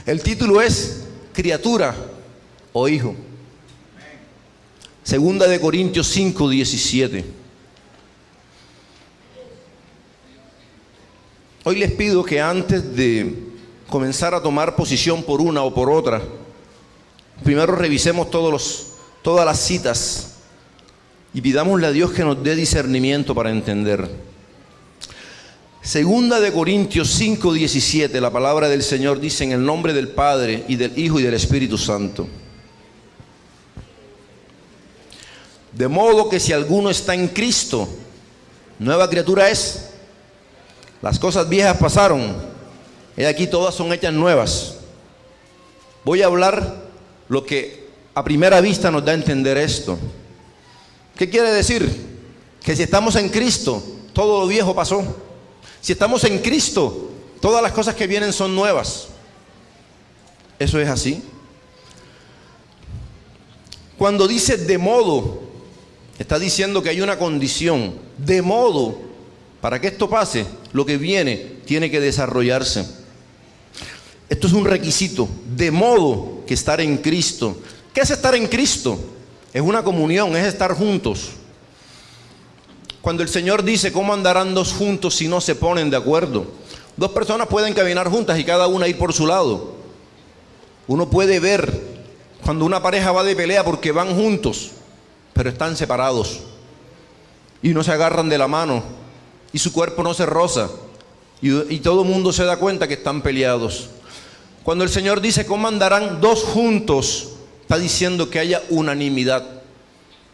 El título es criatura o hijo. Segunda de Corintios 5:17. Hoy les pido que antes de comenzar a tomar posición por una o por otra, primero revisemos todas las citas y pidámosle a Dios que nos dé discernimiento para entender. Segunda de Corintios 5:17, la palabra del Señor dice: en el nombre del Padre y del Hijo y del Espíritu Santo. De modo que si alguno está en Cristo, nueva criatura es. Las cosas viejas pasaron, y aquí todas son hechas nuevas. Voy a hablar lo que a primera vista nos da a entender esto. ¿Qué quiere decir? Que si estamos en Cristo, todo lo viejo pasó. Si estamos en Cristo, todas las cosas que vienen son nuevas. ¿Eso es así? Cuando dice de modo, está diciendo que hay una condición. De modo, para que esto pase, lo que viene tiene que desarrollarse. Esto es un requisito. De modo que estar en Cristo. ¿Qué es estar en Cristo? Es una comunión, es estar juntos. Cuando el Señor dice: ¿cómo andarán dos juntos si no se ponen de acuerdo? Dos personas pueden caminar juntas y cada una ir por su lado. Uno puede ver cuando una pareja va de pelea porque van juntos, pero están separados y no se agarran de la mano y su cuerpo no se roza y todo el mundo se da cuenta que están peleados. Cuando el Señor dice: ¿cómo andarán dos juntos?, está diciendo que haya unanimidad,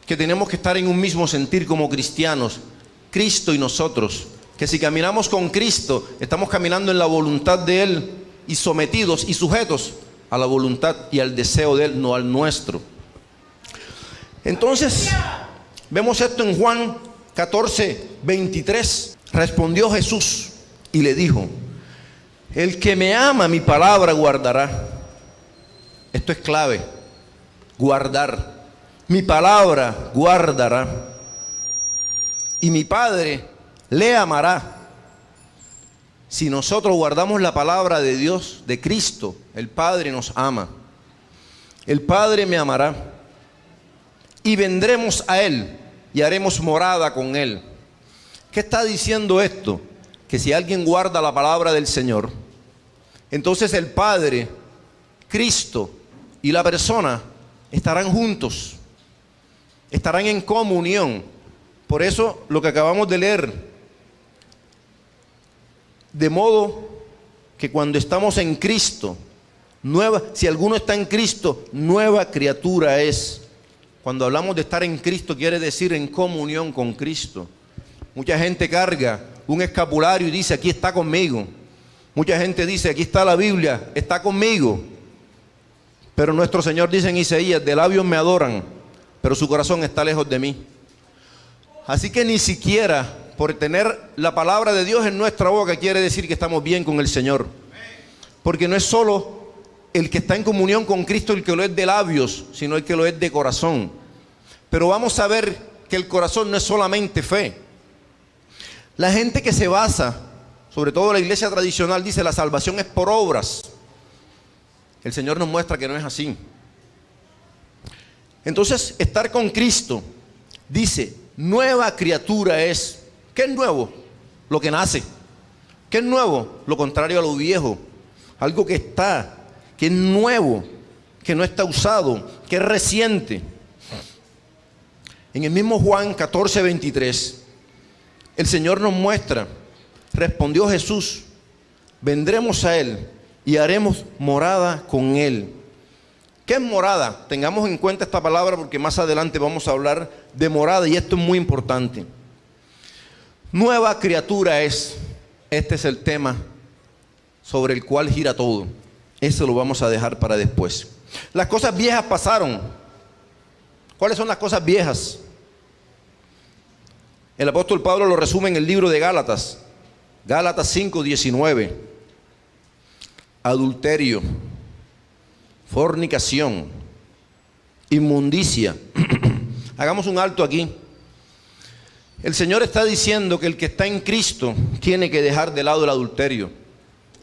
que tenemos que estar en un mismo sentir como cristianos, Cristo y nosotros, que si caminamos con Cristo, estamos caminando en la voluntad de Él y sometidos y sujetos a la voluntad y al deseo de Él, no al nuestro. Entonces, vemos esto en Juan 14:23. Respondió Jesús y le dijo: el que me ama, mi palabra guardará. Esto es clave, guardar. Mi palabra guardará. Y mi Padre le amará. Si nosotros guardamos la palabra de Dios, de Cristo, el Padre nos ama. El Padre me amará. Y vendremos a Él y haremos morada con Él. ¿Qué está diciendo esto? Que si alguien guarda la palabra del Señor, entonces el Padre, Cristo y la persona estarán juntos, estarán en comunión. Por eso lo que acabamos de leer, de modo que cuando estamos en Cristo, si alguno está en Cristo, nueva criatura es. Cuando hablamos de estar en Cristo, quiere decir en comunión con Cristo. Mucha gente carga un escapulario y dice: aquí está conmigo. Mucha gente dice: aquí está la Biblia, está conmigo. Pero nuestro Señor dice en Isaías: de labios me adoran, pero su corazón está lejos de mí. Así que ni siquiera por tener la palabra de Dios en nuestra boca quiere decir que estamos bien con el Señor. Porque no es solo el que está en comunión con Cristo el que lo es de labios, sino el que lo es de corazón. Pero vamos a ver que el corazón no es solamente fe. La gente que se basa, sobre todo la iglesia tradicional, dice: la salvación es por obras. El Señor nos muestra que no es así. Entonces, estar con Cristo, dice, nueva criatura es. ¿Qué es nuevo? Lo que nace. ¿Qué es nuevo? Lo contrario a lo viejo. Algo que está, que es nuevo, que no está usado, que es reciente. En el mismo Juan 14:23, el Señor nos muestra: respondió Jesús, vendremos a Él y haremos morada con Él. ¿Qué es morada? Tengamos en cuenta esta palabra porque más adelante vamos a hablar de morada y esto es muy importante. Nueva criatura es. Este es el tema sobre el cual gira todo. Eso lo vamos a dejar para después. Las cosas viejas pasaron. ¿Cuáles son las cosas viejas? El apóstol Pablo lo resume en el libro de Gálatas. Gálatas 5:19. Adulterio, fornicación, inmundicia. Hagamos un alto aquí. El Señor está diciendo que el que está en Cristo tiene que dejar de lado el adulterio.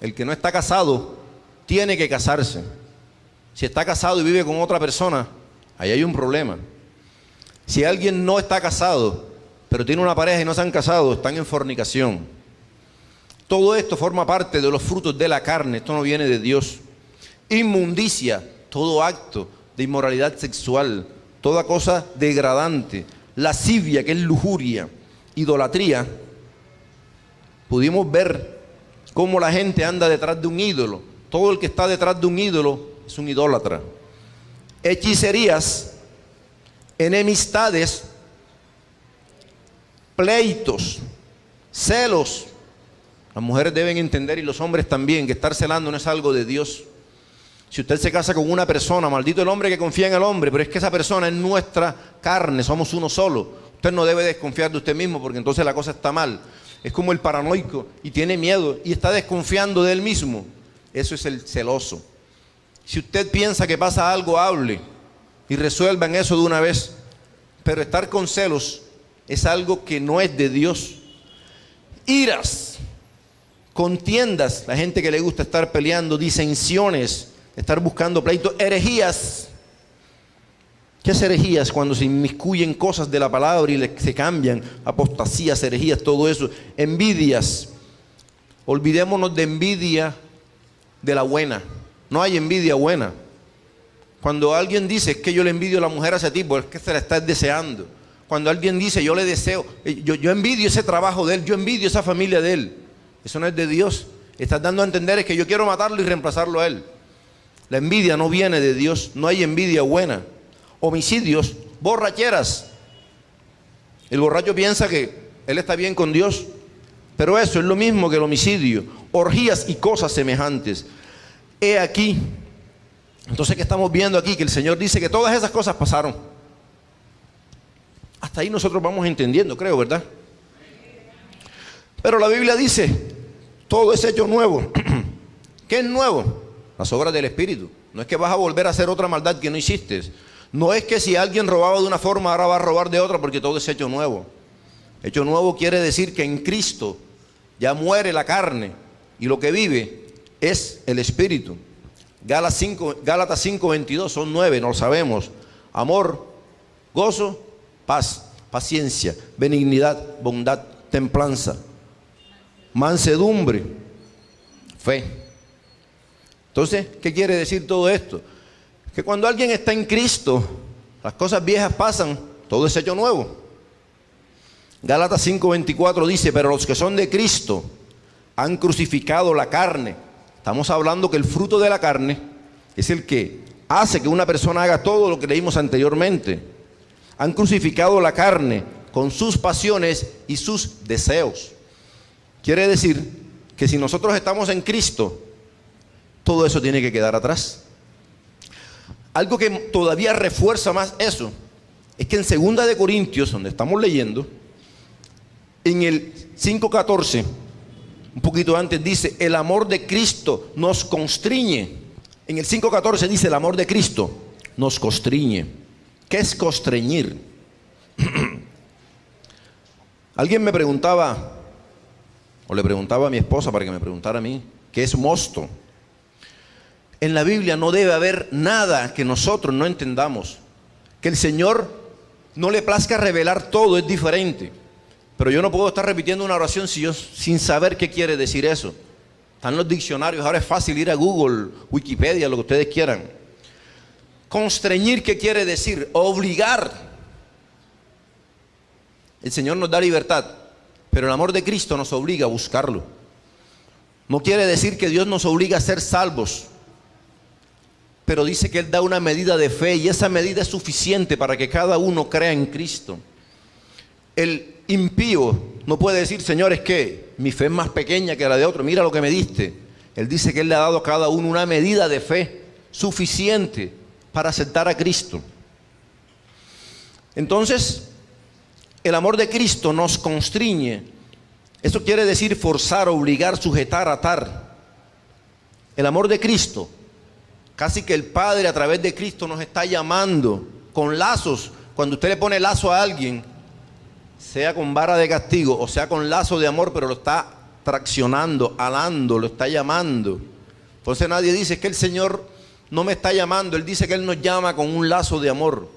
El que no está casado tiene que casarse. Si está casado y vive con otra persona, ahí hay un problema. Si alguien no está casado, pero tiene una pareja y no se han casado, están en fornicación. Todo esto forma parte de los frutos de la carne, esto no viene de Dios. Inmundicia, todo acto de inmoralidad sexual, toda cosa degradante, lascivia, que es lujuria, idolatría. Pudimos ver cómo la gente anda detrás de un ídolo. Todo el que está detrás de un ídolo es un idólatra. Hechicerías, enemistades, pleitos, celos. Las mujeres deben entender, y los hombres también, que estar celando no es algo de Dios. Si usted se casa con una persona, maldito el hombre que confía en el hombre, pero es que esa persona es nuestra carne, somos uno solo. Usted no debe desconfiar de usted mismo, porque entonces la cosa está mal. Es como el paranoico y tiene miedo y está desconfiando de él mismo. Eso es el celoso. Si usted piensa que pasa algo, hable y resuelvan eso de una vez. Pero estar con celos es algo que no es de Dios. Iras, contiendas, la gente que le gusta estar peleando, disensiones, estar buscando pleitos, herejías. ¿Qué es herejías? Cuando se inmiscuyen cosas de la palabra y se cambian, apostasías, herejías, todo eso. Envidias. Olvidémonos de envidia de la buena. No hay envidia buena. Cuando alguien dice, es que yo le envidio a la mujer a ese tipo, es que se la está deseando. Cuando alguien dice, yo le deseo, yo envidio ese trabajo de él, yo envidio esa familia de él. Eso no es de Dios. Estás dando a entender es que yo quiero matarlo y reemplazarlo a él. La envidia no viene de Dios, no hay envidia buena. Homicidios, borracheras. El borracho piensa que él está bien con Dios, pero eso es lo mismo que el homicidio. Orgías y cosas semejantes. He aquí. Entonces, ¿qué estamos viendo aquí? Que el Señor dice que todas esas cosas pasaron. Hasta ahí nosotros vamos entendiendo, creo, ¿verdad? Pero la Biblia dice, todo es hecho nuevo. ¿Qué es nuevo? Las obras del Espíritu. No es que vas a volver a hacer otra maldad que no hiciste. No es que si alguien robaba de una forma, ahora va a robar de otra, porque todo es hecho nuevo. Hecho nuevo quiere decir que en Cristo ya muere la carne y lo que vive es el Espíritu. Gálatas 5:22, son 9, no lo sabemos. Amor, gozo, paz, paciencia, benignidad, bondad, templanza, mansedumbre, fe. Entonces, ¿qué quiere decir todo esto? Que cuando alguien está en Cristo, las cosas viejas pasan, todo es hecho nuevo. Gálatas 5:24 dice, pero los que son de Cristo han crucificado la carne. Estamos hablando que el fruto de la carne es el que hace que una persona haga todo lo que leímos anteriormente. Han crucificado la carne con sus pasiones y sus deseos. Quiere decir que si nosotros estamos en Cristo, todo eso tiene que quedar atrás. Algo que todavía refuerza más eso es que en 2 de Corintios, donde estamos leyendo, en el 5:14, un poquito antes dice, el amor de Cristo nos constriñe. En el 5:14 dice, el amor de Cristo nos constriñe. ¿Qué es constreñir? Alguien me preguntaba, o le preguntaba a mi esposa para que me preguntara a mí, ¿qué es mosto? En la Biblia no debe haber nada que nosotros no entendamos. Que el Señor no le plazca revelar todo, es diferente. Pero yo no puedo estar repitiendo una oración sin saber qué quiere decir eso. Están los diccionarios, ahora es fácil ir a Google, Wikipedia, lo que ustedes quieran. Constreñir, ¿qué quiere decir? Obligar. El Señor nos da libertad, pero el amor de Cristo nos obliga a buscarlo. No quiere decir que Dios nos obliga a ser salvos, pero dice que Él da una medida de fe y esa medida es suficiente para que cada uno crea en Cristo. El impío no puede decir, Señor, es que mi fe es más pequeña que la de otro, mira lo que me diste. Él dice que Él le ha dado a cada uno una medida de fe suficiente para aceptar a Cristo. Entonces, el amor de Cristo nos constriñe. Eso quiere decir forzar, obligar, sujetar, atar. El amor de Cristo, casi que el Padre a través de Cristo nos está llamando con lazos. Cuando usted le pone lazo a alguien, sea con vara de castigo o sea con lazo de amor, pero lo está traccionando, alando, lo está llamando. Entonces nadie dice que el Señor no me está llamando. Él dice que Él nos llama con un lazo de amor.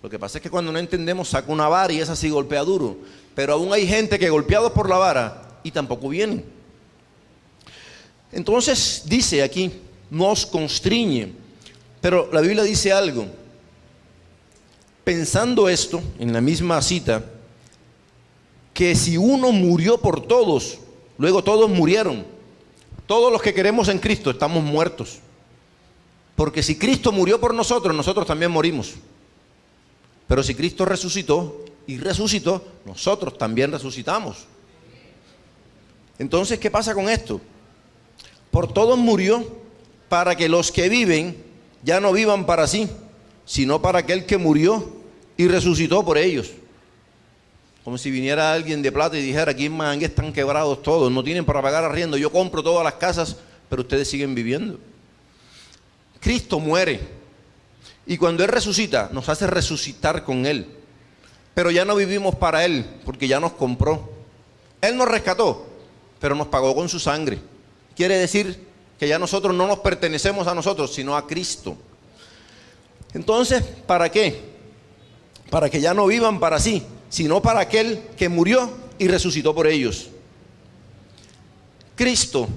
Lo que pasa es que cuando no entendemos saca una vara y esa sí golpea duro. Pero aún hay gente que golpeados por la vara y tampoco vienen. Entonces dice aquí, nos constriñe. Pero la Biblia dice algo. Pensando esto, en la misma cita, que si uno murió por todos, luego todos murieron. Todos los que queremos en Cristo estamos muertos. Porque si Cristo murió por nosotros, nosotros también morimos. Pero si Cristo resucitó y resucitó, nosotros también resucitamos. Entonces, ¿qué pasa con esto? Por todos murió para que los que viven ya no vivan para sí, sino para aquel que murió y resucitó por ellos. Como si viniera alguien de plata y dijera, aquí en Magangué están quebrados todos, no tienen para pagar arriendo, yo compro todas las casas, pero ustedes siguen viviendo. Cristo muere y cuando Él resucita, nos hace resucitar con Él. Pero ya no vivimos para Él, porque ya nos compró. Él nos rescató, pero nos pagó con su sangre. Quiere decir que ya nosotros no nos pertenecemos a nosotros, sino a Cristo. Entonces, ¿para qué? Para que ya no vivan para sí, sino para aquel que murió y resucitó por ellos. Cristo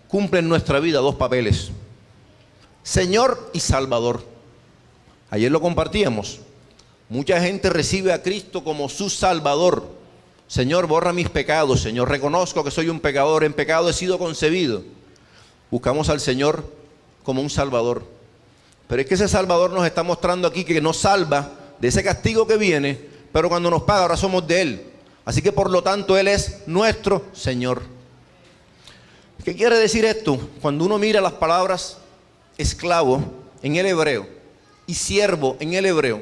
cumple en nuestra vida dos papeles: Señor y Salvador. Ayer lo compartíamos. Mucha gente recibe a Cristo como su Salvador. Señor, borra mis pecados. Señor, reconozco que soy un pecador. En pecado he sido concebido. Buscamos al Señor como un Salvador. Pero es que ese Salvador nos está mostrando aquí que nos salva de ese castigo que viene, pero cuando nos paga ahora somos de Él. Así que por lo tanto Él es nuestro Señor. ¿Qué quiere decir esto? Cuando uno mira las palabras esclavo en el hebreo y siervo en el hebreo,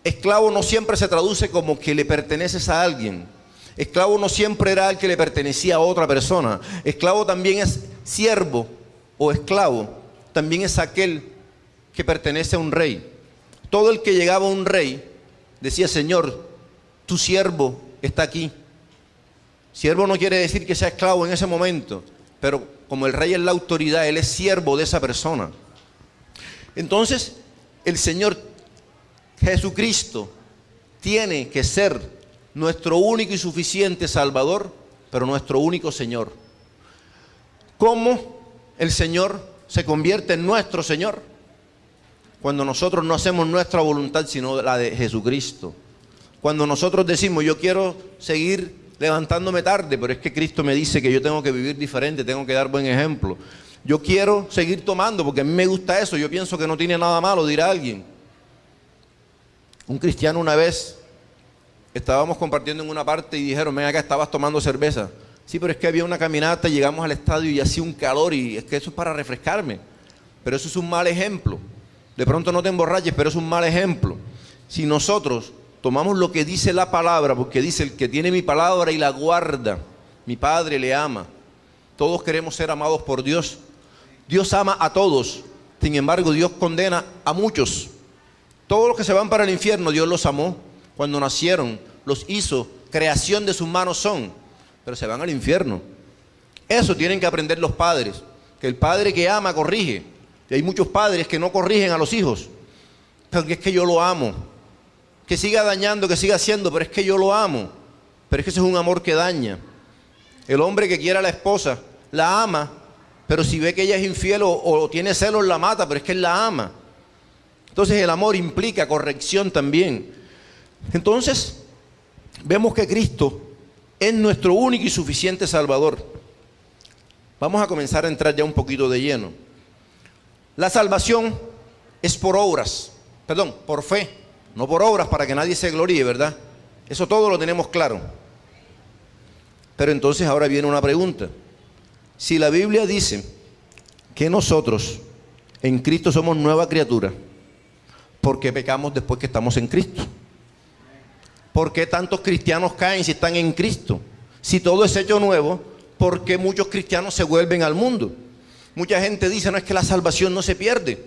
esclavo no siempre se traduce como que le perteneces a alguien. Esclavo no siempre era el que le pertenecía a otra persona. Esclavo también es siervo o esclavo, también es aquel que pertenece a un rey. Todo el que llegaba a un rey decía, Señor, tu siervo está aquí. Siervo no quiere decir que sea esclavo en ese momento, pero como el rey es la autoridad, él es siervo de esa persona. Entonces, el Señor Jesucristo tiene que ser nuestro único y suficiente Salvador, pero nuestro único Señor. ¿Cómo el Señor se convierte en nuestro Señor? Cuando nosotros no hacemos nuestra voluntad, sino la de Jesucristo. Cuando nosotros decimos, yo quiero seguir levantándome tarde, pero es que Cristo me dice que yo tengo que vivir diferente, tengo que dar buen ejemplo. Yo quiero seguir tomando porque a mí me gusta eso, yo pienso que no tiene nada malo, dirá alguien. Un cristiano una vez, estábamos compartiendo en una parte y dijeron, ven acá, estabas tomando cerveza. Sí, pero es que había una caminata, llegamos al estadio y hacía un calor y es que eso es para refrescarme. Pero eso es un mal ejemplo. De pronto no te emborraches, pero es un mal ejemplo. Si nosotros tomamos lo que dice la palabra, porque dice, el que tiene mi palabra y la guarda, mi Padre le ama. Todos queremos ser amados por Dios. Dios ama a todos. Sin embargo, Dios condena a muchos. Todos los que se van para el infierno, Dios los amó. Cuando nacieron, los hizo, creación de sus manos son, pero se van al infierno. Eso tienen que aprender los padres, que el padre que ama corrige. Y hay muchos padres que no corrigen a los hijos, porque es que yo lo amo. Que siga dañando, que siga haciendo, pero es que yo lo amo. Pero es que ese es un amor que daña. El hombre que quiere a la esposa, la ama, pero si ve que ella es infiel o tiene celos, la mata, pero es que él la ama. Entonces el amor implica corrección también. Entonces, vemos que Cristo es nuestro único y suficiente Salvador. Vamos a comenzar a entrar ya un poquito de lleno. La salvación es por obras, por fe, no por obras para que nadie se gloríe, ¿verdad? Eso todo lo tenemos claro. Pero entonces ahora viene una pregunta. Si la Biblia dice que nosotros en Cristo somos nueva criatura, ¿por qué pecamos después que estamos en Cristo? ¿Por qué tantos cristianos caen si están en Cristo? Si todo es hecho nuevo, ¿por qué muchos cristianos se vuelven al mundo? Mucha gente dice, no, es que la salvación no se pierde.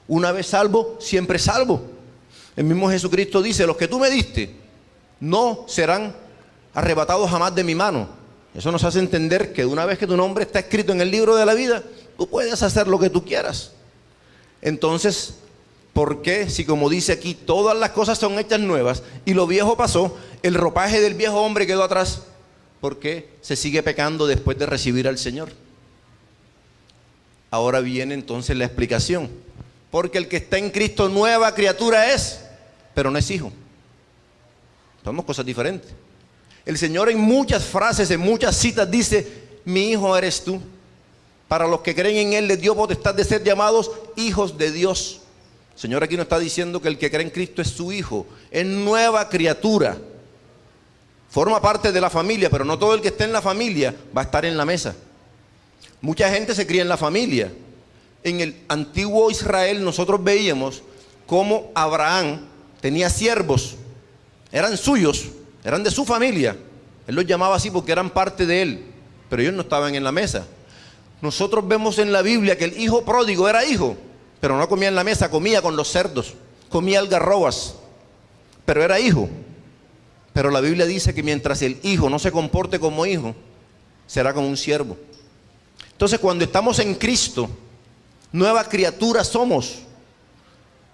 Una vez salvo, siempre salvo. El mismo Jesucristo dice, los que tú me diste no serán arrebatados jamás de mi mano. Eso nos hace entender que una vez que tu nombre está escrito en el libro de la vida, tú puedes hacer lo que tú quieras. Entonces, ¿por qué? Si como dice aquí, todas las cosas son hechas nuevas y lo viejo pasó, el ropaje del viejo hombre quedó atrás. ¿Por qué se sigue pecando después de recibir al Señor? Ahora viene entonces la explicación. Porque el que está en Cristo nueva criatura es, pero no es hijo. Son dos cosas diferentes. El Señor en muchas frases, en muchas citas dice, mi hijo eres tú. Para los que creen en Él les dio potestad de ser llamados hijos de Dios. El Señor aquí nos está diciendo que el que cree en Cristo es su hijo, es nueva criatura. Forma parte de la familia, pero no todo el que esté en la familia va a estar en la mesa. Mucha gente se cría en la familia. En el antiguo Israel nosotros veíamos cómo Abraham tenía siervos, eran suyos, eran de su familia. Él los llamaba así porque eran parte de él, pero ellos no estaban en la mesa. Nosotros vemos en la Biblia que el hijo pródigo era hijo, pero no comía en la mesa, comía con los cerdos, comía algarrobas, pero era hijo. Pero la Biblia dice que mientras el hijo no se comporte como hijo, será como un siervo. Entonces, cuando estamos en Cristo, nueva criatura somos.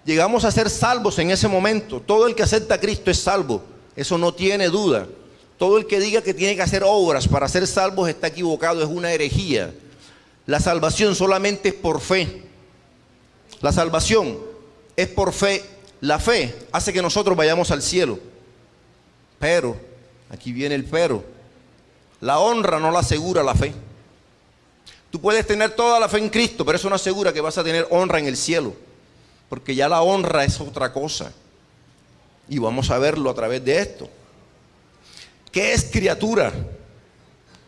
Llegamos a ser salvos en ese momento. Todo el que acepta a Cristo es salvo. Eso no tiene duda. Todo el que diga que tiene que hacer obras para ser salvos está equivocado, es una herejía. La salvación solamente es por fe. La salvación es por fe. La fe hace que nosotros vayamos al cielo. Pero, aquí viene el pero. La honra no la asegura la fe. Tú puedes tener toda la fe en Cristo, pero eso no asegura que vas a tener honra en el cielo. Porque ya la honra es otra cosa. Y vamos a verlo a través de esto. ¿Qué es criatura?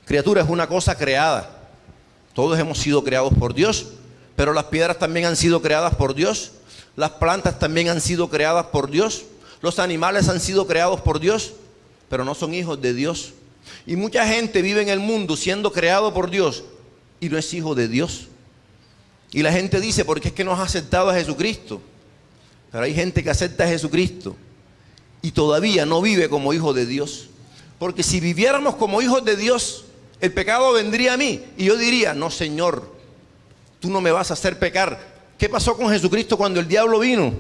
Criatura es una cosa creada. Todos hemos sido creados por Dios, pero las piedras también han sido creadas por Dios. Las plantas también han sido creadas por Dios. Los animales han sido creados por Dios, pero no son hijos de Dios. Y mucha gente vive en el mundo siendo creado por Dios y no es hijo de Dios. Y la gente dice, porque es que no has aceptado a Jesucristo. Pero hay gente que acepta a Jesucristo y todavía no vive como hijo de Dios. Porque si viviéramos como hijos de Dios, el pecado vendría a mí y yo diría, no Señor, tú no me vas a hacer pecar. ¿Qué pasó con Jesucristo cuando el diablo vino?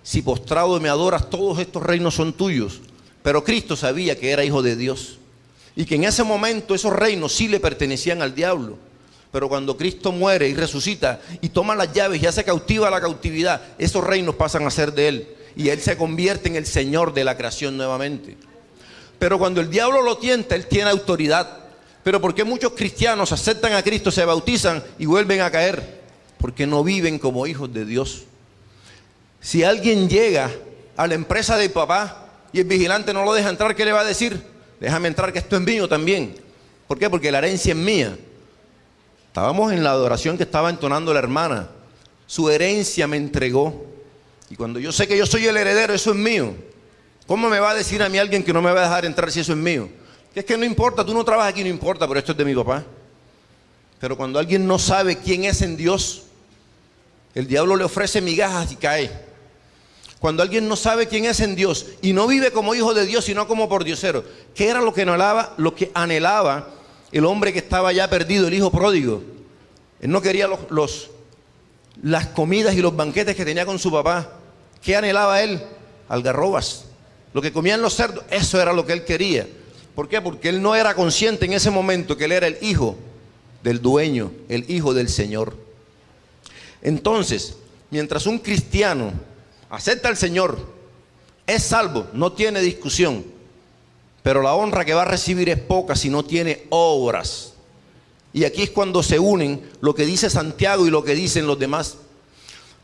Si postrado me adoras, todos estos reinos son tuyos. Pero Cristo sabía que era hijo de Dios y que en ese momento esos reinos sí le pertenecían al diablo. Pero cuando Cristo muere y resucita y toma las llaves y hace cautiva la cautividad, esos reinos pasan a ser de Él y Él se convierte en el Señor de la creación nuevamente. Pero cuando el diablo lo tienta, Él tiene autoridad. Pero ¿por qué muchos cristianos aceptan a Cristo, se bautizan y vuelven a caer? Porque no viven como hijos de Dios. Si alguien llega a la empresa del papá y el vigilante no lo deja entrar, ¿qué le va a decir? Déjame entrar que esto es mío también. ¿Por qué? Porque la herencia es mía. Estábamos en la adoración que estaba entonando la hermana. Su herencia me entregó. Y cuando yo sé que yo soy el heredero, eso es mío. ¿Cómo me va a decir a mí alguien que no me va a dejar entrar si eso es mío? Que es que no importa, tú no trabajas aquí, no importa, pero esto es de mi papá. Pero cuando alguien no sabe quién es en Dios, el diablo le ofrece migajas y cae. Cuando alguien no sabe quién es en Dios y no vive como hijo de Dios, sino como por diosero, ¿qué era lo que anhelaba el hombre que estaba ya perdido, el hijo pródigo? Él no quería las comidas y los banquetes que tenía con su papá. ¿Qué anhelaba él? Algarrobas. Lo que comían los cerdos, eso era lo que él quería. ¿Por qué? Porque él no era consciente en ese momento que él era el hijo del dueño, el hijo del Señor. Entonces, mientras un cristiano acepta al Señor, es salvo, no tiene discusión. Pero la honra que va a recibir es poca si no tiene obras. Y aquí es cuando se unen lo que dice Santiago y lo que dicen los demás.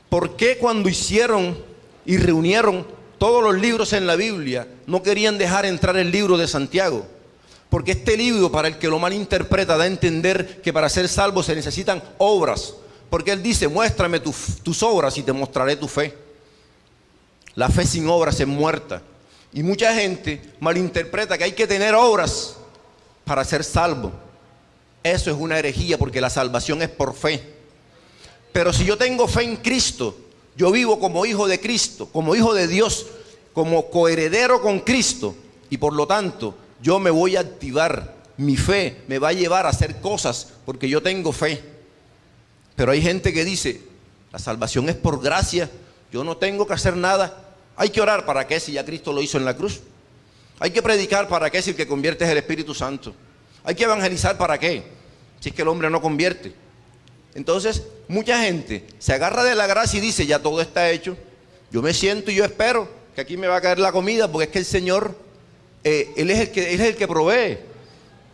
¿Por qué cuando hicieron y reunieron todos los libros en la Biblia no querían dejar entrar el libro de Santiago? Porque este libro, para el que lo malinterpreta, da a entender que para ser salvo se necesitan obras. Porque él dice, muéstrame tus obras y te mostraré tu fe. La fe sin obras es muerta. Y mucha gente malinterpreta que hay que tener obras para ser salvo. Eso es una herejía porque la salvación es por fe. Pero si yo tengo fe en Cristo, yo vivo como hijo de Cristo, como hijo de Dios, como coheredero con Cristo. Y por lo tanto, yo me voy a activar. Mi fe me va a llevar a hacer cosas porque yo tengo fe. Pero hay gente que dice, la salvación es por gracia, yo no tengo que hacer nada. Hay que orar, ¿para qué? Si ya Cristo lo hizo en la cruz. Hay que predicar, ¿para qué? Si el que convierte es el Espíritu Santo. Hay que evangelizar, ¿para qué? Si es que el hombre no convierte. Entonces, mucha gente se agarra de la gracia y dice, ya todo está hecho. Yo me siento y yo espero que aquí me va a caer la comida, porque es que el Señor, Él es el que provee.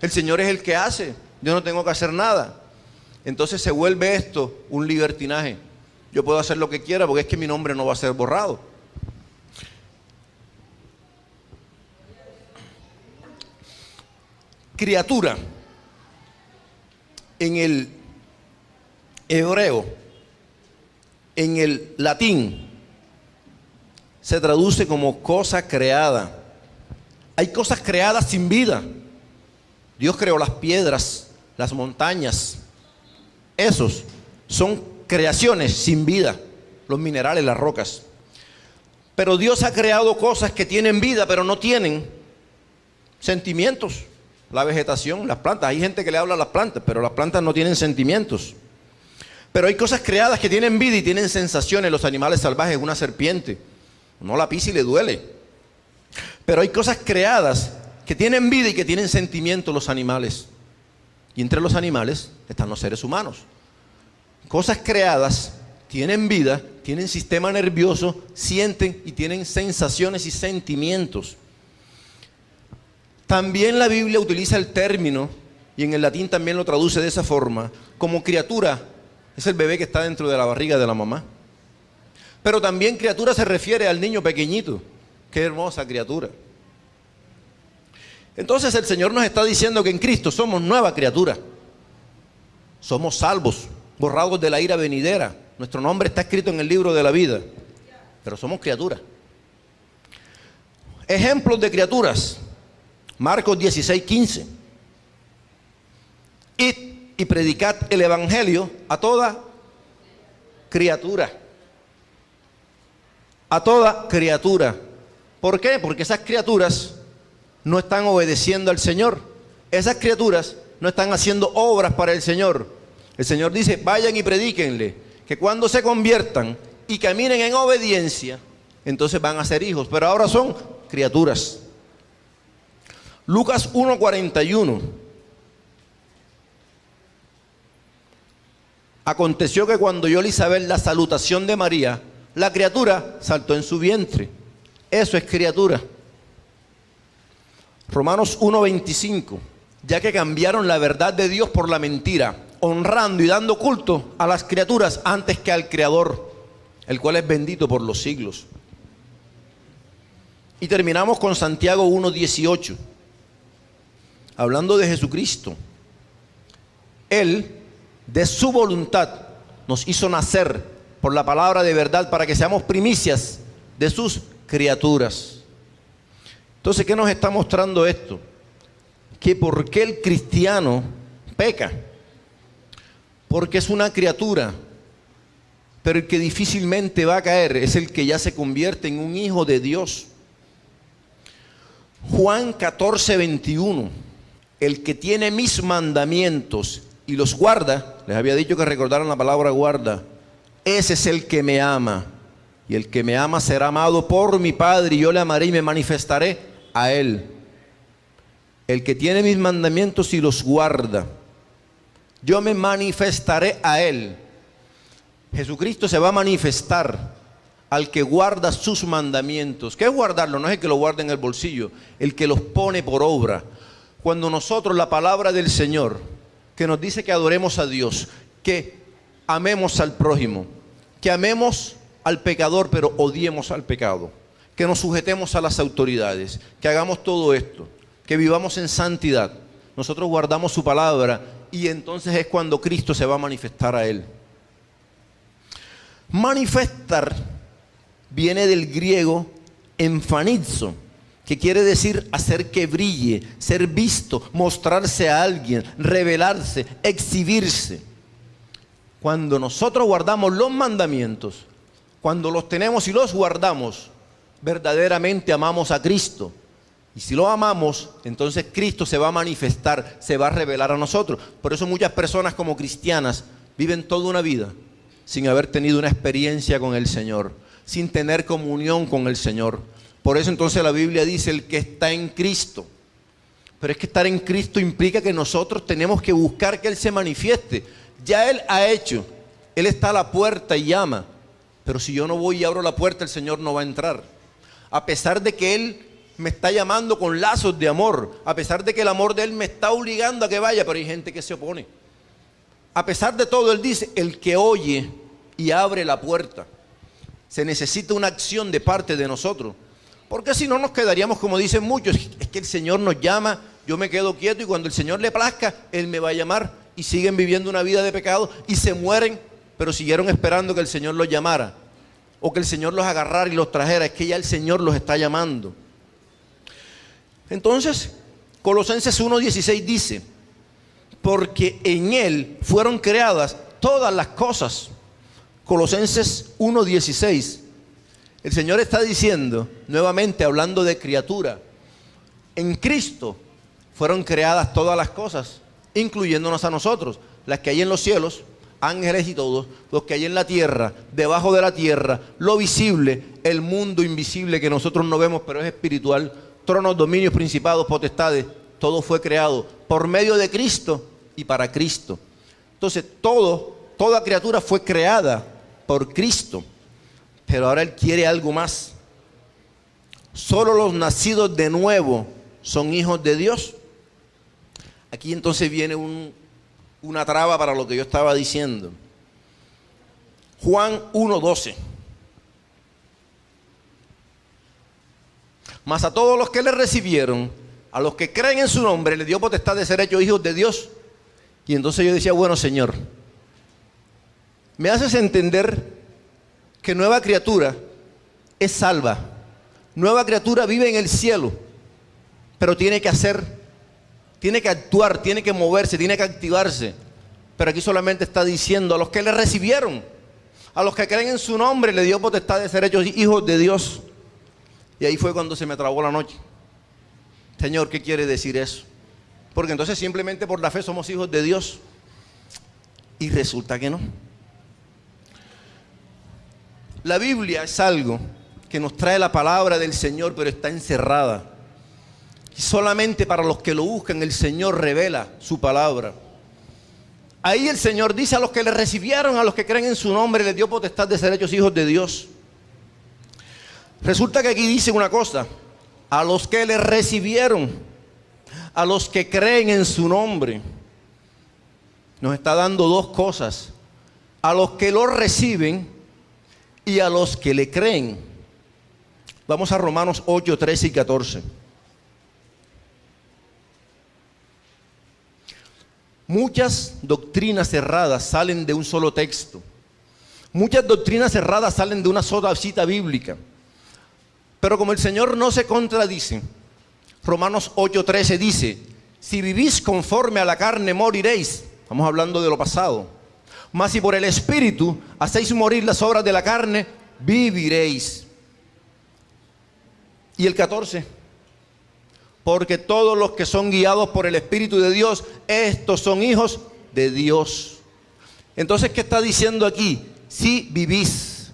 El Señor es el que hace. Yo no tengo que hacer nada. Entonces se vuelve esto un libertinaje. Yo puedo hacer lo que quiera porque es que mi nombre no va a ser borrado. Criatura. En el hebreo, en el latín, se traduce como cosa creada. Hay cosas creadas sin vida. Dios creó las piedras, las montañas. Esos son creaciones sin vida, los minerales, las rocas. Pero Dios ha creado cosas que tienen vida, pero no tienen sentimientos. La vegetación, las plantas. Hay gente que le habla a las plantas, pero las plantas no tienen sentimientos. Pero hay cosas creadas que tienen vida y tienen sensaciones. Los animales salvajes, una serpiente, no la pisa y le duele. Pero hay cosas creadas que tienen vida y que tienen sentimientos, los animales. Y entre los animales están los seres humanos. Cosas creadas tienen vida, tienen sistema nervioso, sienten y tienen sensaciones y sentimientos. También la Biblia utiliza el término, y en el latín también lo traduce de esa forma, como criatura. Es el bebé que está dentro de la barriga de la mamá. Pero también criatura se refiere al niño pequeñito. Qué hermosa criatura. Entonces el Señor nos está diciendo que en Cristo somos nueva criatura. Somos salvos, borrados de la ira venidera. Nuestro nombre está escrito en el libro de la vida. Pero somos criaturas. Ejemplos de criaturas. Marcos 16:15. Id y predicad el evangelio a toda criatura. A toda criatura. ¿Por qué? Porque esas criaturas no están obedeciendo al Señor. Esas criaturas no están haciendo obras para el Señor. El Señor dice, vayan y predíquenle, que cuando se conviertan y caminen en obediencia, entonces van a ser hijos, pero ahora son criaturas. Lucas 1:41. Aconteció que cuando oyó Isabel la salutación de María, la criatura saltó en su vientre. Eso es criatura. Romanos 1:25. Ya que cambiaron la verdad de Dios por la mentira, honrando y dando culto a las criaturas antes que al Creador, el cual es bendito por los siglos. Y terminamos con Santiago 1:18. Hablando de Jesucristo. Él, de su voluntad, nos hizo nacer por la palabra de verdad para que seamos primicias de sus criaturas. Entonces, ¿qué nos está mostrando esto? Que por qué el cristiano peca. Porque es una criatura, pero el que difícilmente va a caer es el que ya se convierte en un hijo de Dios. Juan 14:21. El que tiene mis mandamientos y los guarda, les había dicho que recordaran la palabra guarda, ese es el que me ama. Y el que me ama será amado por mi Padre, y yo le amaré y me manifestaré a él. El que tiene mis mandamientos y los guarda, yo me manifestaré a él. Jesucristo se va a manifestar al que guarda sus mandamientos. ¿Qué es guardarlo? No es el que lo guarda en el bolsillo, el que los pone por obra. Cuando nosotros, la palabra del Señor, que nos dice que adoremos a Dios, que amemos al prójimo, que amemos al pecador pero odiemos al pecado, que nos sujetemos a las autoridades, que hagamos todo esto, que vivamos en santidad, nosotros guardamos su palabra y entonces es cuando Cristo se va a manifestar a él. Manifestar viene del griego emfanizo, que quiere decir hacer que brille, ser visto, mostrarse a alguien, revelarse, exhibirse. Cuando nosotros guardamos los mandamientos, cuando los tenemos y los guardamos, verdaderamente amamos a Cristo. Y si lo amamos, entonces Cristo se va a manifestar, se va a revelar a nosotros. Por eso muchas personas como cristianas viven toda una vida sin haber tenido una experiencia con el Señor, sin tener comunión con el Señor. Por eso entonces la Biblia dice el que está en Cristo. Pero es que estar en Cristo implica que nosotros tenemos que buscar que Él se manifieste. Ya Él ha hecho, Él está a la puerta y llama. Pero si yo no voy y abro la puerta, el Señor no va a entrar. A pesar de que Él me está llamando con lazos de amor, a pesar de que el amor de Él me está obligando a que vaya, pero hay gente que se opone. A pesar de todo, Él dice, el que oye y abre la puerta. Se necesita una acción de parte de nosotros. Porque si no nos quedaríamos, como dicen muchos, es que el Señor nos llama, yo me quedo quieto y cuando el Señor le plazca, Él me va a llamar, y siguen viviendo una vida de pecado y se mueren, pero siguieron esperando que el Señor los llamara o que el Señor los agarrara y los trajera. Es que ya el Señor los está llamando. Entonces, Colosenses 1:16 dice, porque en Él fueron creadas todas las cosas. Colosenses 1:16. El Señor está diciendo, nuevamente hablando de criatura, en Cristo fueron creadas todas las cosas, incluyéndonos a nosotros, las que hay en los cielos, ángeles y todos, los que hay en la tierra, debajo de la tierra, lo visible, el mundo invisible que nosotros no vemos, pero es espiritual, tronos, dominios, principados, potestades, todo fue creado por medio de Cristo y para Cristo. Entonces toda criatura fue creada por Cristo. Pero ahora Él quiere algo más. Solo los nacidos de nuevo son hijos de Dios. Aquí entonces viene una traba para lo que yo estaba diciendo. Juan 1:12. Mas a todos los que le recibieron, a los que creen en su nombre, le dio potestad de ser hechos hijos de Dios. Y entonces yo decía, bueno, Señor, me haces entender que nueva criatura es salva. Nueva criatura vive en el cielo, pero tiene que hacer, tiene que actuar, tiene que moverse, tiene que activarse. Pero aquí solamente está diciendo a los que le recibieron, a los que creen en su nombre, le dio potestad de ser hechos hijos de Dios. Y ahí fue cuando se me trabó la noche. Señor, ¿qué quiere decir eso? Porque entonces simplemente por la fe somos hijos de Dios. Y resulta que no. La Biblia es algo que nos trae la palabra del Señor, pero está encerrada. Y solamente para los que lo buscan, el Señor revela su palabra. Ahí el Señor dice a los que le recibieron, a los que creen en su nombre, les dio potestad de ser hechos hijos de Dios. Resulta que aquí dice una cosa, a los que le recibieron, a los que creen en su nombre. Nos está dando dos cosas, a los que lo reciben y a los que le creen. Vamos a Romanos 8, 13 y 14. Muchas doctrinas erradas salen de un solo texto. Muchas doctrinas erradas salen de una sola cita bíblica. Pero como el Señor no se contradice, Romanos 8, 13 dice, si vivís conforme a la carne moriréis. Estamos hablando de lo pasado. Mas si por el Espíritu hacéis morir las obras de la carne, viviréis. Y el 14, porque todos los que son guiados por el Espíritu de Dios, estos son hijos de Dios. Entonces, ¿qué está diciendo aquí? Si vivís.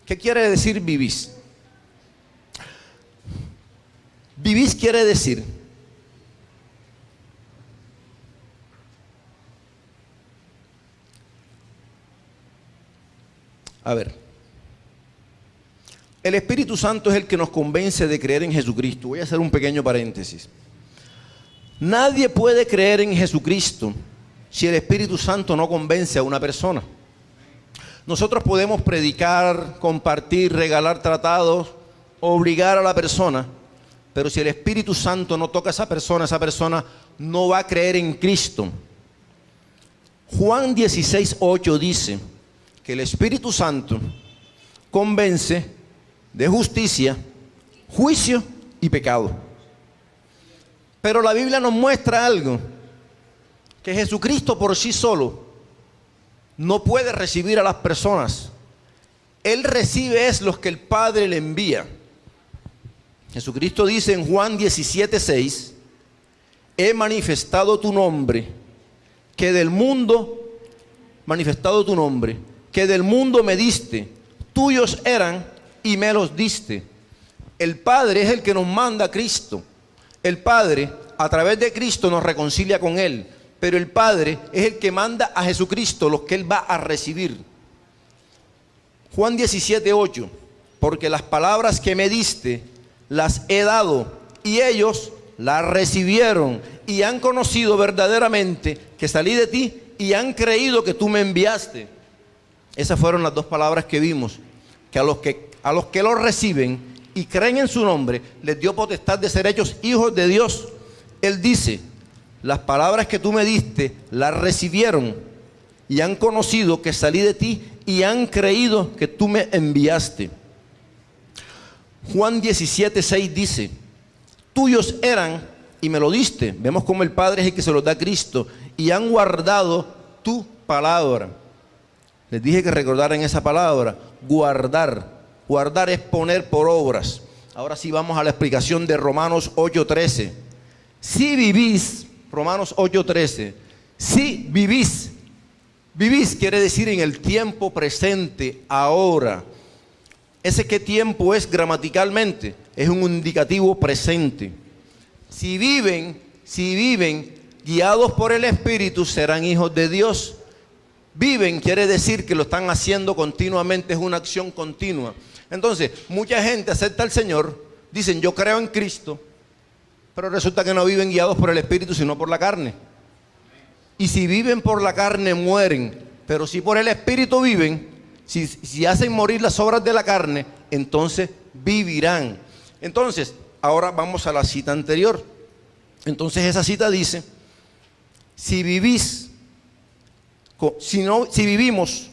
¿Qué quiere decir vivís? Vivís quiere decir el Espíritu Santo es el que nos convence de creer en Jesucristo. Voy a hacer un pequeño paréntesis. Nadie puede creer en Jesucristo si el Espíritu Santo no convence a una persona. Nosotros podemos predicar, compartir, regalar tratados, obligar a la persona, pero si el Espíritu Santo no toca a esa persona no va a creer en Cristo. Juan 16:8 dice que el Espíritu Santo convence de justicia, juicio y pecado. Pero la Biblia nos muestra algo, que Jesucristo por sí solo no puede recibir a las personas. Él recibe es los que el Padre le envía. Jesucristo dice en Juan 17:6, he manifestado tu nombre, que del mundo manifestado tu nombre, que del mundo me diste, tuyos eran y me los diste. El Padre es el que nos manda a Cristo. El Padre, a través de Cristo, nos reconcilia con Él. Pero el Padre es el que manda a Jesucristo, los que Él va a recibir. Juan 17:8, porque las palabras que me diste las he dado, y ellos las recibieron, y han conocido verdaderamente que salí de ti, y han creído que tú me enviaste. Esas fueron las dos palabras que vimos, que a los que lo reciben y creen en su nombre, les dio potestad de ser hechos hijos de Dios. Él dice, las palabras que tú me diste, las recibieron y han conocido que salí de ti y han creído que tú me enviaste. Juan 17:6 dice, tuyos eran y me lo diste. Vemos cómo el Padre es el que se los da a Cristo, y han guardado tu palabra. Les dije que recordaran esa palabra, guardar. Guardar es poner por obras. Ahora sí vamos a la explicación de Romanos 8:13. Si vivís, Romanos 8:13, si vivís, vivís quiere decir en el tiempo presente, ahora. ¿Ese qué tiempo es gramaticalmente? Es un indicativo presente. Si viven guiados por el Espíritu, serán hijos de Dios. Viven quiere decir que lo están haciendo continuamente, es una acción continua. Entonces, mucha gente acepta al Señor, dicen yo creo en Cristo, pero resulta que no viven guiados por el Espíritu, sino por la carne. Y si viven por la carne, mueren. Pero si por el Espíritu viven, si hacen morir las obras de la carne, entonces vivirán. Entonces, ahora vamos a la cita anterior. Entonces esa cita dice, si vivimos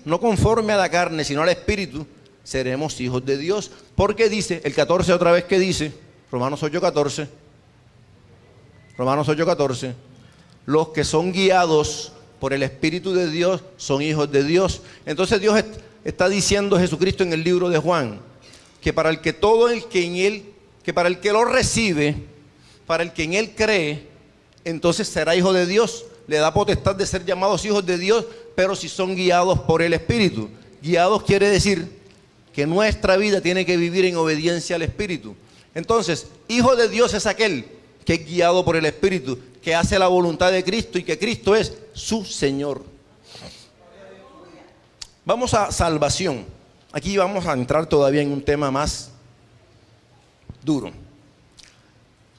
no conforme a la carne, sino al Espíritu, seremos hijos de Dios. Porque dice, el 14 otra vez que dice, Romanos 8:14, los que son guiados por el Espíritu de Dios son hijos de Dios. Entonces Dios está diciendo Jesucristo en el libro de Juan, que para el que para el que lo recibe, para el que en Él cree, entonces será hijo de Dios. Le da potestad de ser llamados hijos de Dios, pero si son guiados por el Espíritu. Guiados quiere decir que nuestra vida tiene que vivir en obediencia al Espíritu. Entonces, hijo de Dios es aquel que es guiado por el Espíritu, que hace la voluntad de Cristo y que Cristo es su Señor. Vamos a salvación. Aquí vamos a entrar todavía en un tema más duro.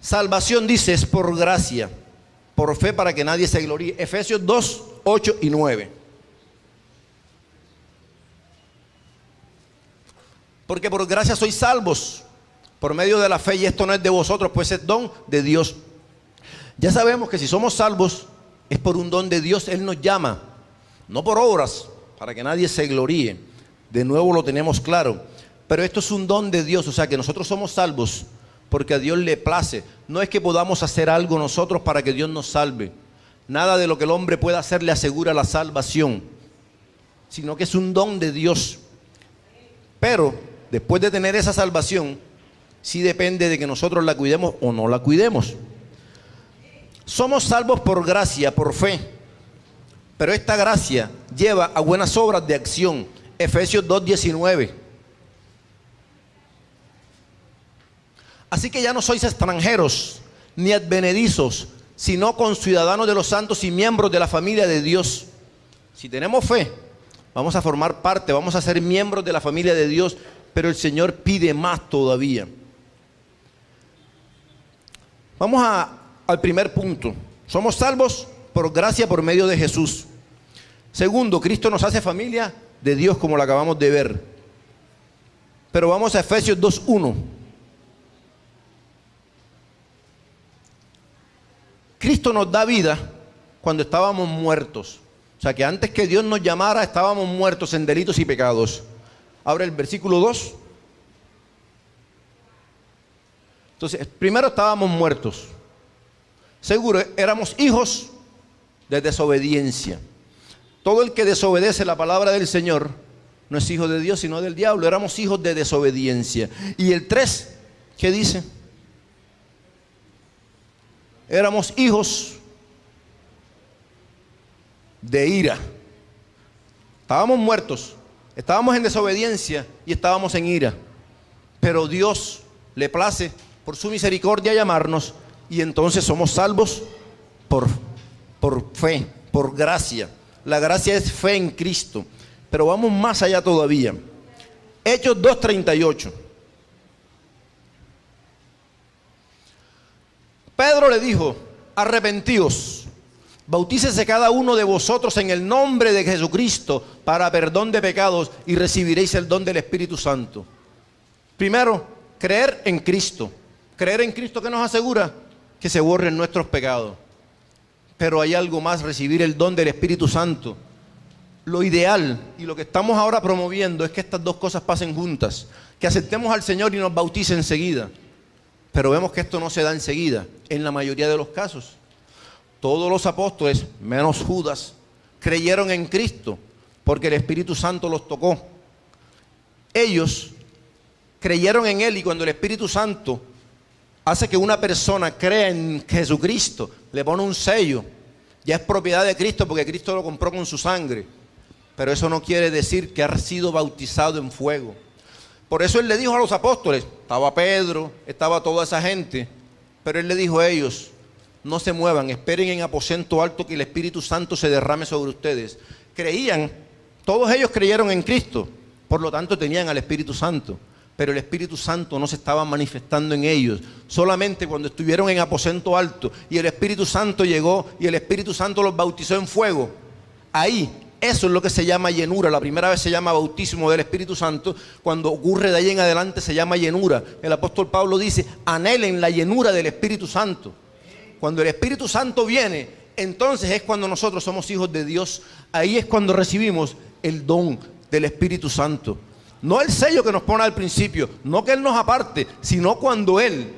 Salvación, dice, es por gracia, por fe, para que nadie se gloríe. Efesios 2:8-9. Porque por gracia sois salvos, por medio de la fe, y esto no es de vosotros, pues es don de Dios. Ya sabemos que si somos salvos, es por un don de Dios. Él nos llama, no por obras, para que nadie se gloríe. De nuevo lo tenemos claro. Pero esto es un don de Dios, o sea que nosotros somos salvos porque a Dios le place. No es que podamos hacer algo nosotros para que Dios nos salve. Nada de lo que el hombre pueda hacer le asegura la salvación, sino que es un don de Dios. Pero después de tener esa salvación, sí depende de que nosotros la cuidemos o no la cuidemos. Somos salvos por gracia, por fe, pero esta gracia lleva a buenas obras de acción. Efesios 2:19. Así que ya no sois extranjeros ni advenedizos, sino conciudadanos de los santos y miembros de la familia de Dios. Si tenemos fe, vamos a formar parte, vamos a ser miembros de la familia de Dios, pero el Señor pide más todavía. Vamos al primer punto. Somos salvos por gracia por medio de Jesús. Segundo, Cristo nos hace familia de Dios, como lo acabamos de ver. Pero vamos a Efesios 2:1. Cristo nos da vida cuando estábamos muertos. O sea que antes que Dios nos llamara, estábamos muertos en delitos y pecados. Ahora el versículo 2. Entonces, primero estábamos muertos. Seguro, éramos hijos de desobediencia. Todo el que desobedece la palabra del Señor no es hijo de Dios, sino del diablo. Éramos hijos de desobediencia. Y el 3, ¿qué dice? Éramos hijos de ira. Estábamos muertos, estábamos en desobediencia y estábamos en ira. Pero Dios le place por su misericordia llamarnos y entonces somos salvos por fe, por gracia. La gracia es fe en Cristo. Pero vamos más allá todavía. Hechos 2:38. Pedro le dijo: arrepentíos, bautícese cada uno de vosotros en el nombre de Jesucristo para perdón de pecados y recibiréis el don del Espíritu Santo. Primero, creer en Cristo. Creer en Cristo, que nos asegura que se borren nuestros pecados. Pero hay algo más: recibir el don del Espíritu Santo. Lo ideal y lo que estamos ahora promoviendo es que estas dos cosas pasen juntas, que aceptemos al Señor y nos bautice enseguida. Pero vemos que esto no se da enseguida, en la mayoría de los casos. Todos los apóstoles, menos Judas, creyeron en Cristo porque el Espíritu Santo los tocó. Ellos creyeron en Él, y cuando el Espíritu Santo hace que una persona crea en Jesucristo, le pone un sello, ya es propiedad de Cristo porque Cristo lo compró con su sangre. Pero eso no quiere decir que ha sido bautizado en fuego. Por eso Él le dijo a los apóstoles, estaba Pedro, estaba toda esa gente, pero Él le dijo a ellos: no se muevan, esperen en aposento alto que el Espíritu Santo se derrame sobre ustedes. Creían, todos ellos creyeron en Cristo, por lo tanto tenían al Espíritu Santo, pero el Espíritu Santo no se estaba manifestando en ellos. Solamente cuando estuvieron en aposento alto y el Espíritu Santo llegó y el Espíritu Santo los bautizó en fuego, ahí, eso es lo que se llama llenura. La primera vez se llama bautismo del Espíritu Santo. Cuando ocurre de ahí en adelante se llama llenura. El apóstol Pablo dice: anhelen la llenura del Espíritu Santo. Cuando el Espíritu Santo viene, entonces es cuando nosotros somos hijos de Dios. Ahí es cuando recibimos el don del Espíritu Santo. No el sello que nos pone al principio, no que Él nos aparte, sino cuando Él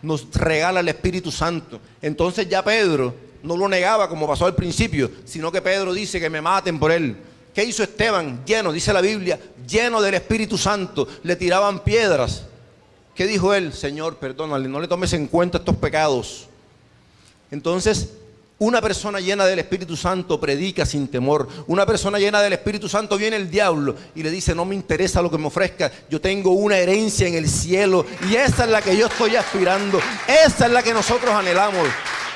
nos regala el Espíritu Santo. Entonces ya Pedro no lo negaba como pasó al principio, sino que Pedro dice que me maten por él. ¿Qué hizo Esteban? Lleno, dice la Biblia, lleno del Espíritu Santo, le tiraban piedras. ¿Qué dijo él? Señor, perdónale, no le tomes en cuenta estos pecados. Entonces, una persona llena del Espíritu Santo predica sin temor. Una persona llena del Espíritu Santo, viene el diablo y le dice: no me interesa lo que me ofrezca, yo tengo una herencia en el cielo y esa es la que yo estoy aspirando, esa es la que nosotros anhelamos.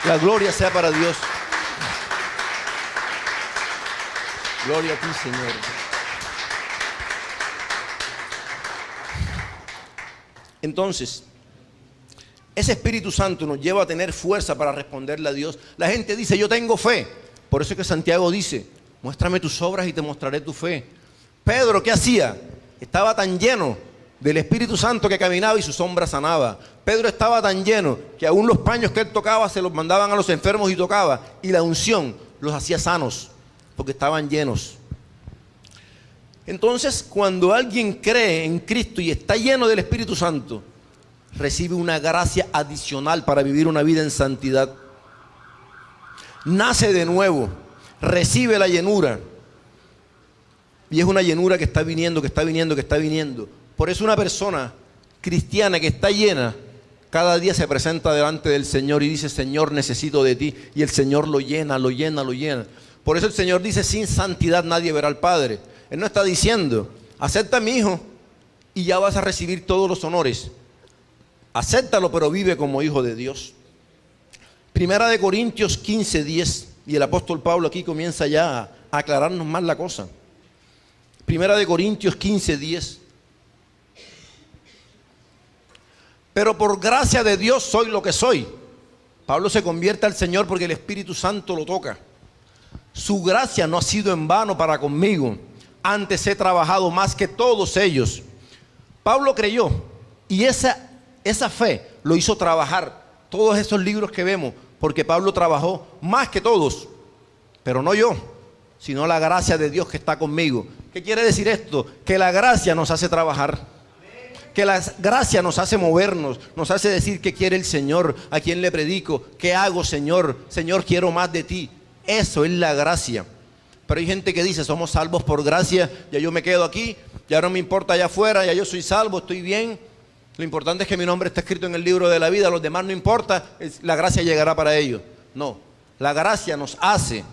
La gloria sea para Dios. Gloria a ti, Señor. Entonces, ese Espíritu Santo nos lleva a tener fuerza para responderle a Dios. La gente dice: yo tengo fe. Por eso es que Santiago dice: muéstrame tus obras y te mostraré tu fe. Pedro, ¿qué hacía? Estaba tan lleno del Espíritu Santo que caminaba y su sombra sanaba. Pedro estaba tan lleno que aún los paños que él tocaba se los mandaban a los enfermos y tocaba, y la unción los hacía sanos porque estaban llenos. Entonces, cuando alguien cree en Cristo y está lleno del Espíritu Santo, recibe una gracia adicional para vivir una vida en santidad. Nace de nuevo, recibe la llenura, y es una llenura que está viniendo, que está viniendo, que está viniendo. Por eso una persona cristiana que está llena, cada día se presenta delante del Señor y dice: Señor, necesito de ti. Y el Señor lo llena, lo llena, lo llena. Por eso el Señor dice: sin santidad nadie verá al Padre. Él no está diciendo: acepta a mi hijo y ya vas a recibir todos los honores. Acéptalo, pero vive como hijo de Dios. Primera de Corintios 15:10. Y el apóstol Pablo aquí comienza ya a aclararnos más la cosa. Primera de Corintios 15:10. Pero por gracia de Dios soy lo que soy. Pablo se convierte al Señor porque el Espíritu Santo lo toca. Su gracia no ha sido en vano para conmigo. Antes he trabajado más que todos ellos. Pablo creyó y esa fe lo hizo trabajar. Todos esos libros que vemos, porque Pablo trabajó más que todos. Pero no yo, sino la gracia de Dios que está conmigo. ¿Qué quiere decir esto? Que la gracia nos hace trabajar. Que la gracia nos hace movernos, nos hace decir qué quiere el Señor, a quién le predico, qué hago, Señor. Señor, quiero más de ti. Eso es la gracia. Pero hay gente que dice: somos salvos por gracia, ya yo me quedo aquí, ya no me importa allá afuera, ya yo soy salvo, estoy bien. Lo importante es que mi nombre está escrito en el libro de la vida, a los demás no importa, la gracia llegará para ellos. No, la gracia nos hace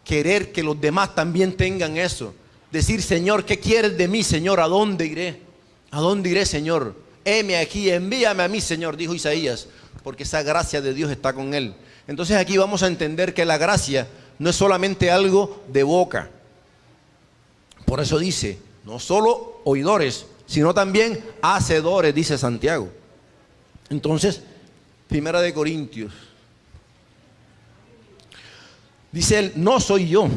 querer que los demás también tengan eso. decir, Señor, ¿qué quieres de mí, Señor? ¿A dónde iré? ¿A dónde iré, Señor? Heme aquí, envíame a mí, Señor, dijo Isaías, porque esa gracia de Dios está con él. Entonces aquí vamos a entender que la gracia no es solamente algo de boca. Por eso dice, no solo oidores, sino también hacedores, dice Santiago. Entonces, Primera de Corintios. Dice él, no soy yo.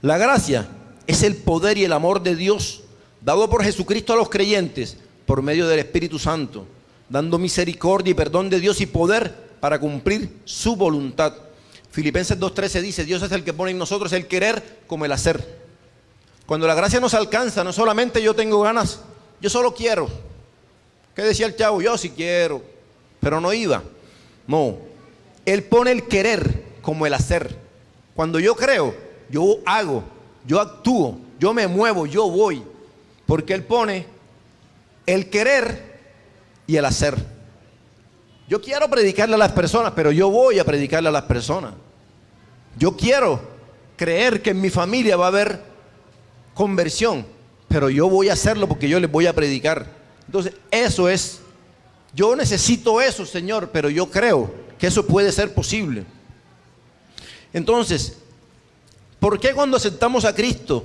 La gracia es el poder y el amor de Dios dado por Jesucristo a los creyentes por medio del Espíritu Santo, dando misericordia y perdón de Dios y poder para cumplir su voluntad. Filipenses 2:13 dice, Dios es el que pone en nosotros el querer como el hacer. Cuando la gracia nos alcanza, no solamente yo tengo ganas, yo solo quiero. ¿Qué decía el chavo? Yo sí quiero, pero no iba. No, Él pone el querer como el hacer. Cuando yo creo, yo hago, yo actúo, yo me muevo, yo voy. Porque Él pone el querer y el hacer. Yo quiero predicarle a las personas, pero yo voy a predicarle a las personas. Yo quiero creer que en mi familia va a haber conversión, pero yo voy a hacerlo porque yo les voy a predicar. Entonces, eso es, yo necesito eso, Señor, pero yo creo que eso puede ser posible. Entonces, ¿por qué cuando aceptamos a Cristo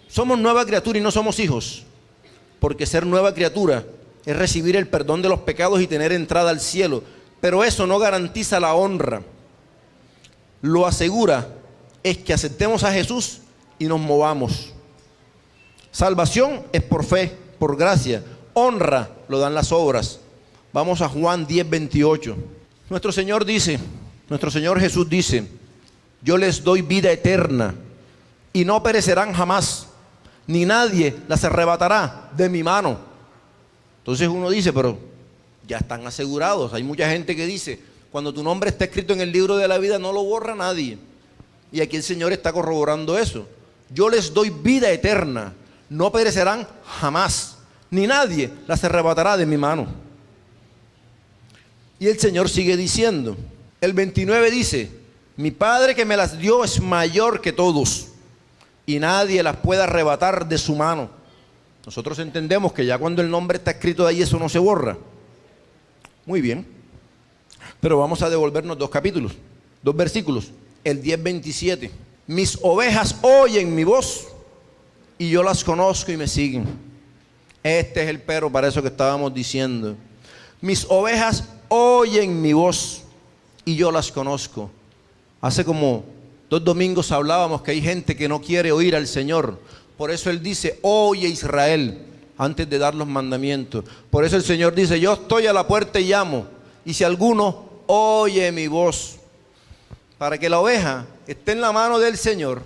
somos nueva criatura y no somos hijos? Porque ser nueva criatura es recibir el perdón de los pecados y tener entrada al cielo, pero eso no garantiza la honra. Lo asegura es que aceptemos a Jesús y nos movamos. Salvación es por fe, por gracia. Honra lo dan las obras. Vamos a Juan 10:28. Nuestro Señor dice, nuestro Señor Jesús dice, yo les doy vida eterna y no perecerán jamás, ni nadie las arrebatará de mi mano. Entonces uno dice, pero ya están asegurados. Hay mucha gente que dice, cuando tu nombre está escrito en el libro de la vida no lo borra nadie. Y aquí el Señor está corroborando eso. Yo les doy vida eterna, no perecerán jamás, ni nadie las arrebatará de mi mano. Y el Señor sigue diciendo, el 29 dice, mi Padre que me las dio es mayor que todos, y nadie las puede arrebatar de su mano. Nosotros entendemos que ya cuando el nombre está escrito ahí, eso no se borra. Muy bien, pero vamos a devolvernos dos versículos. El 10:27. Mis ovejas oyen mi voz y yo las conozco y me siguen. Este es el pero para eso que estábamos diciendo. Mis ovejas oyen mi voz y yo las conozco. Hace como 2 domingos hablábamos que hay gente que no quiere oír al Señor. Por eso Él dice, oye Israel, antes de dar los mandamientos. Por eso el Señor dice, yo estoy a la puerta y llamo. Y si alguno oye mi voz, para que la oveja esté en la mano del Señor,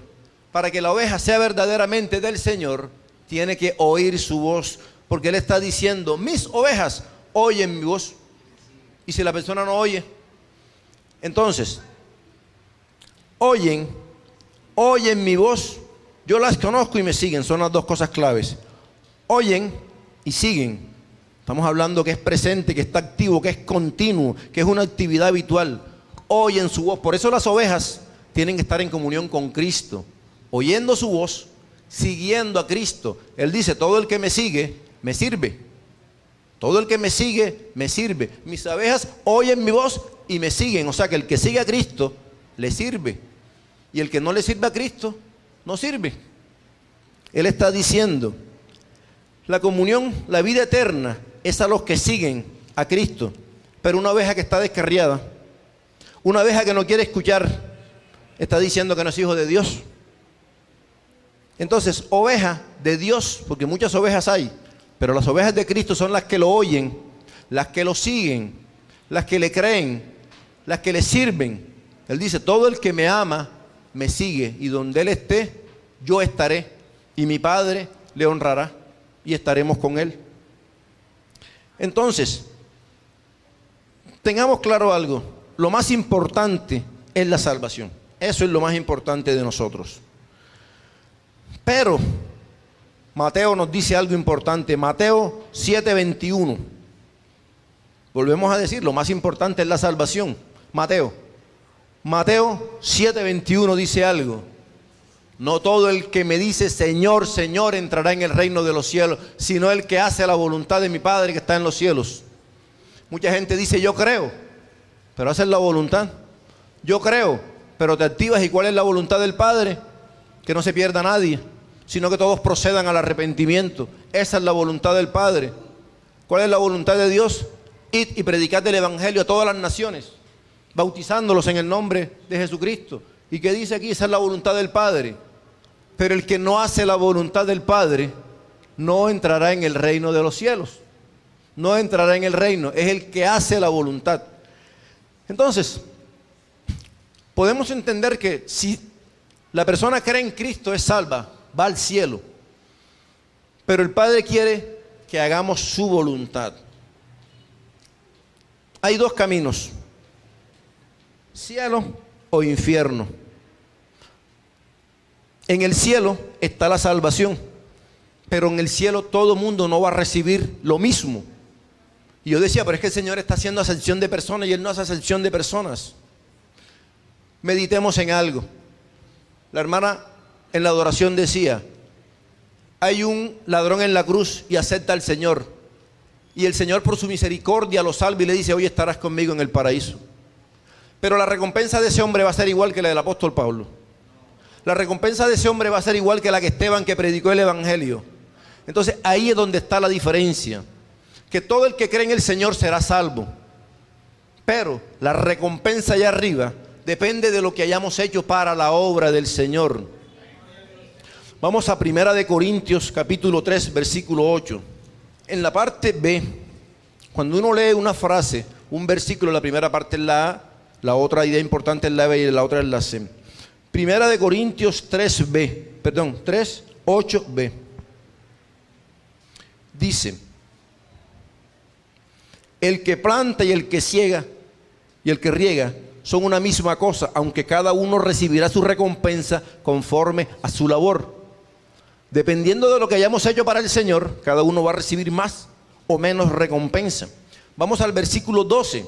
para que la oveja sea verdaderamente del Señor, tiene que oír su voz. Porque Él está diciendo, mis ovejas oyen mi voz. Y si la persona no oye, entonces, oyen mi voz, yo las conozco y me siguen. Son las dos cosas claves. Oyen y siguen. Estamos hablando que es presente, que está activo, que es continuo, que es una actividad habitual. Oyen su voz. Por eso las ovejas tienen que estar en comunión con Cristo, oyendo su voz, siguiendo a Cristo. Él dice, todo el que me sigue, me sirve. Todo el que me sigue, me sirve. Mis ovejas oyen mi voz y me siguen. O sea que el que sigue a Cristo, le sirve. Y el que no le sirve a Cristo, no sirve. Él está diciendo, la comunión, la vida eterna, es a los que siguen a Cristo. Pero una oveja que está descarriada, una oveja que no quiere escuchar, está diciendo que no es hijo de Dios. Entonces, oveja de Dios, porque muchas ovejas hay, pero las ovejas de Cristo son las que lo oyen, las que lo siguen, las que le creen, las que le sirven. Él dice, todo el que me ama, me sigue, y donde Él esté, yo estaré, y mi Padre le honrará, y estaremos con Él. Entonces, tengamos claro algo, lo más importante es la salvación. Eso es lo más importante de nosotros. Pero Mateo nos dice algo importante. Mateo 7:21. Volvemos a decir, lo más importante es la salvación. Mateo 7:21 dice algo. No todo el que me dice Señor, Señor entrará en el reino de los cielos, sino el que hace la voluntad de mi Padre que está en los cielos. Mucha gente dice yo creo, pero haces la voluntad. Yo creo, pero te activas. ¿Y cuál es la voluntad del Padre? Que no se pierda nadie, sino que todos procedan al arrepentimiento. Esa es la voluntad del Padre. ¿Cuál es la voluntad de Dios? Id y predicad el evangelio a todas las naciones, bautizándolos en el nombre de Jesucristo. ¿Y qué dice aquí? Esa es la voluntad del Padre. Pero el que no hace la voluntad del Padre no entrará en el reino de los cielos. No entrará en el reino. Es el que hace la voluntad. Entonces, podemos entender que si la persona cree en Cristo es salva, va al cielo. Pero el Padre quiere que hagamos su voluntad. Hay dos caminos: cielo o infierno. En el cielo está la salvación, pero en el cielo todo mundo no va a recibir lo mismo. Y yo decía, pero es que el Señor está haciendo acepción de personas y Él no hace acepción de personas. Meditemos en algo. La hermana en la adoración decía, hay un ladrón en la cruz y acepta al Señor. Y el Señor por su misericordia lo salva y le dice, hoy estarás conmigo en el paraíso. Pero la recompensa de ese hombre va a ser igual que la del apóstol Pablo. La recompensa de ese hombre va a ser igual que la que Esteban, que predicó el evangelio. Entonces ahí es donde está la diferencia. Que todo el que cree en el Señor será salvo. Pero la recompensa allá arriba depende de lo que hayamos hecho para la obra del Señor. Vamos a 1 Corintios capítulo 3 versículo 8. En la parte B, cuando uno lee una frase, un versículo, la primera parte es la A, la otra idea importante es la B y la otra es la C. 1 Corintios 3, 8b. Dice, el que planta y el que ciega y el que riega son una misma cosa, aunque cada uno recibirá su recompensa conforme a su labor. Dependiendo de lo que hayamos hecho para el Señor, cada uno va a recibir más o menos recompensa. Vamos al versículo 12.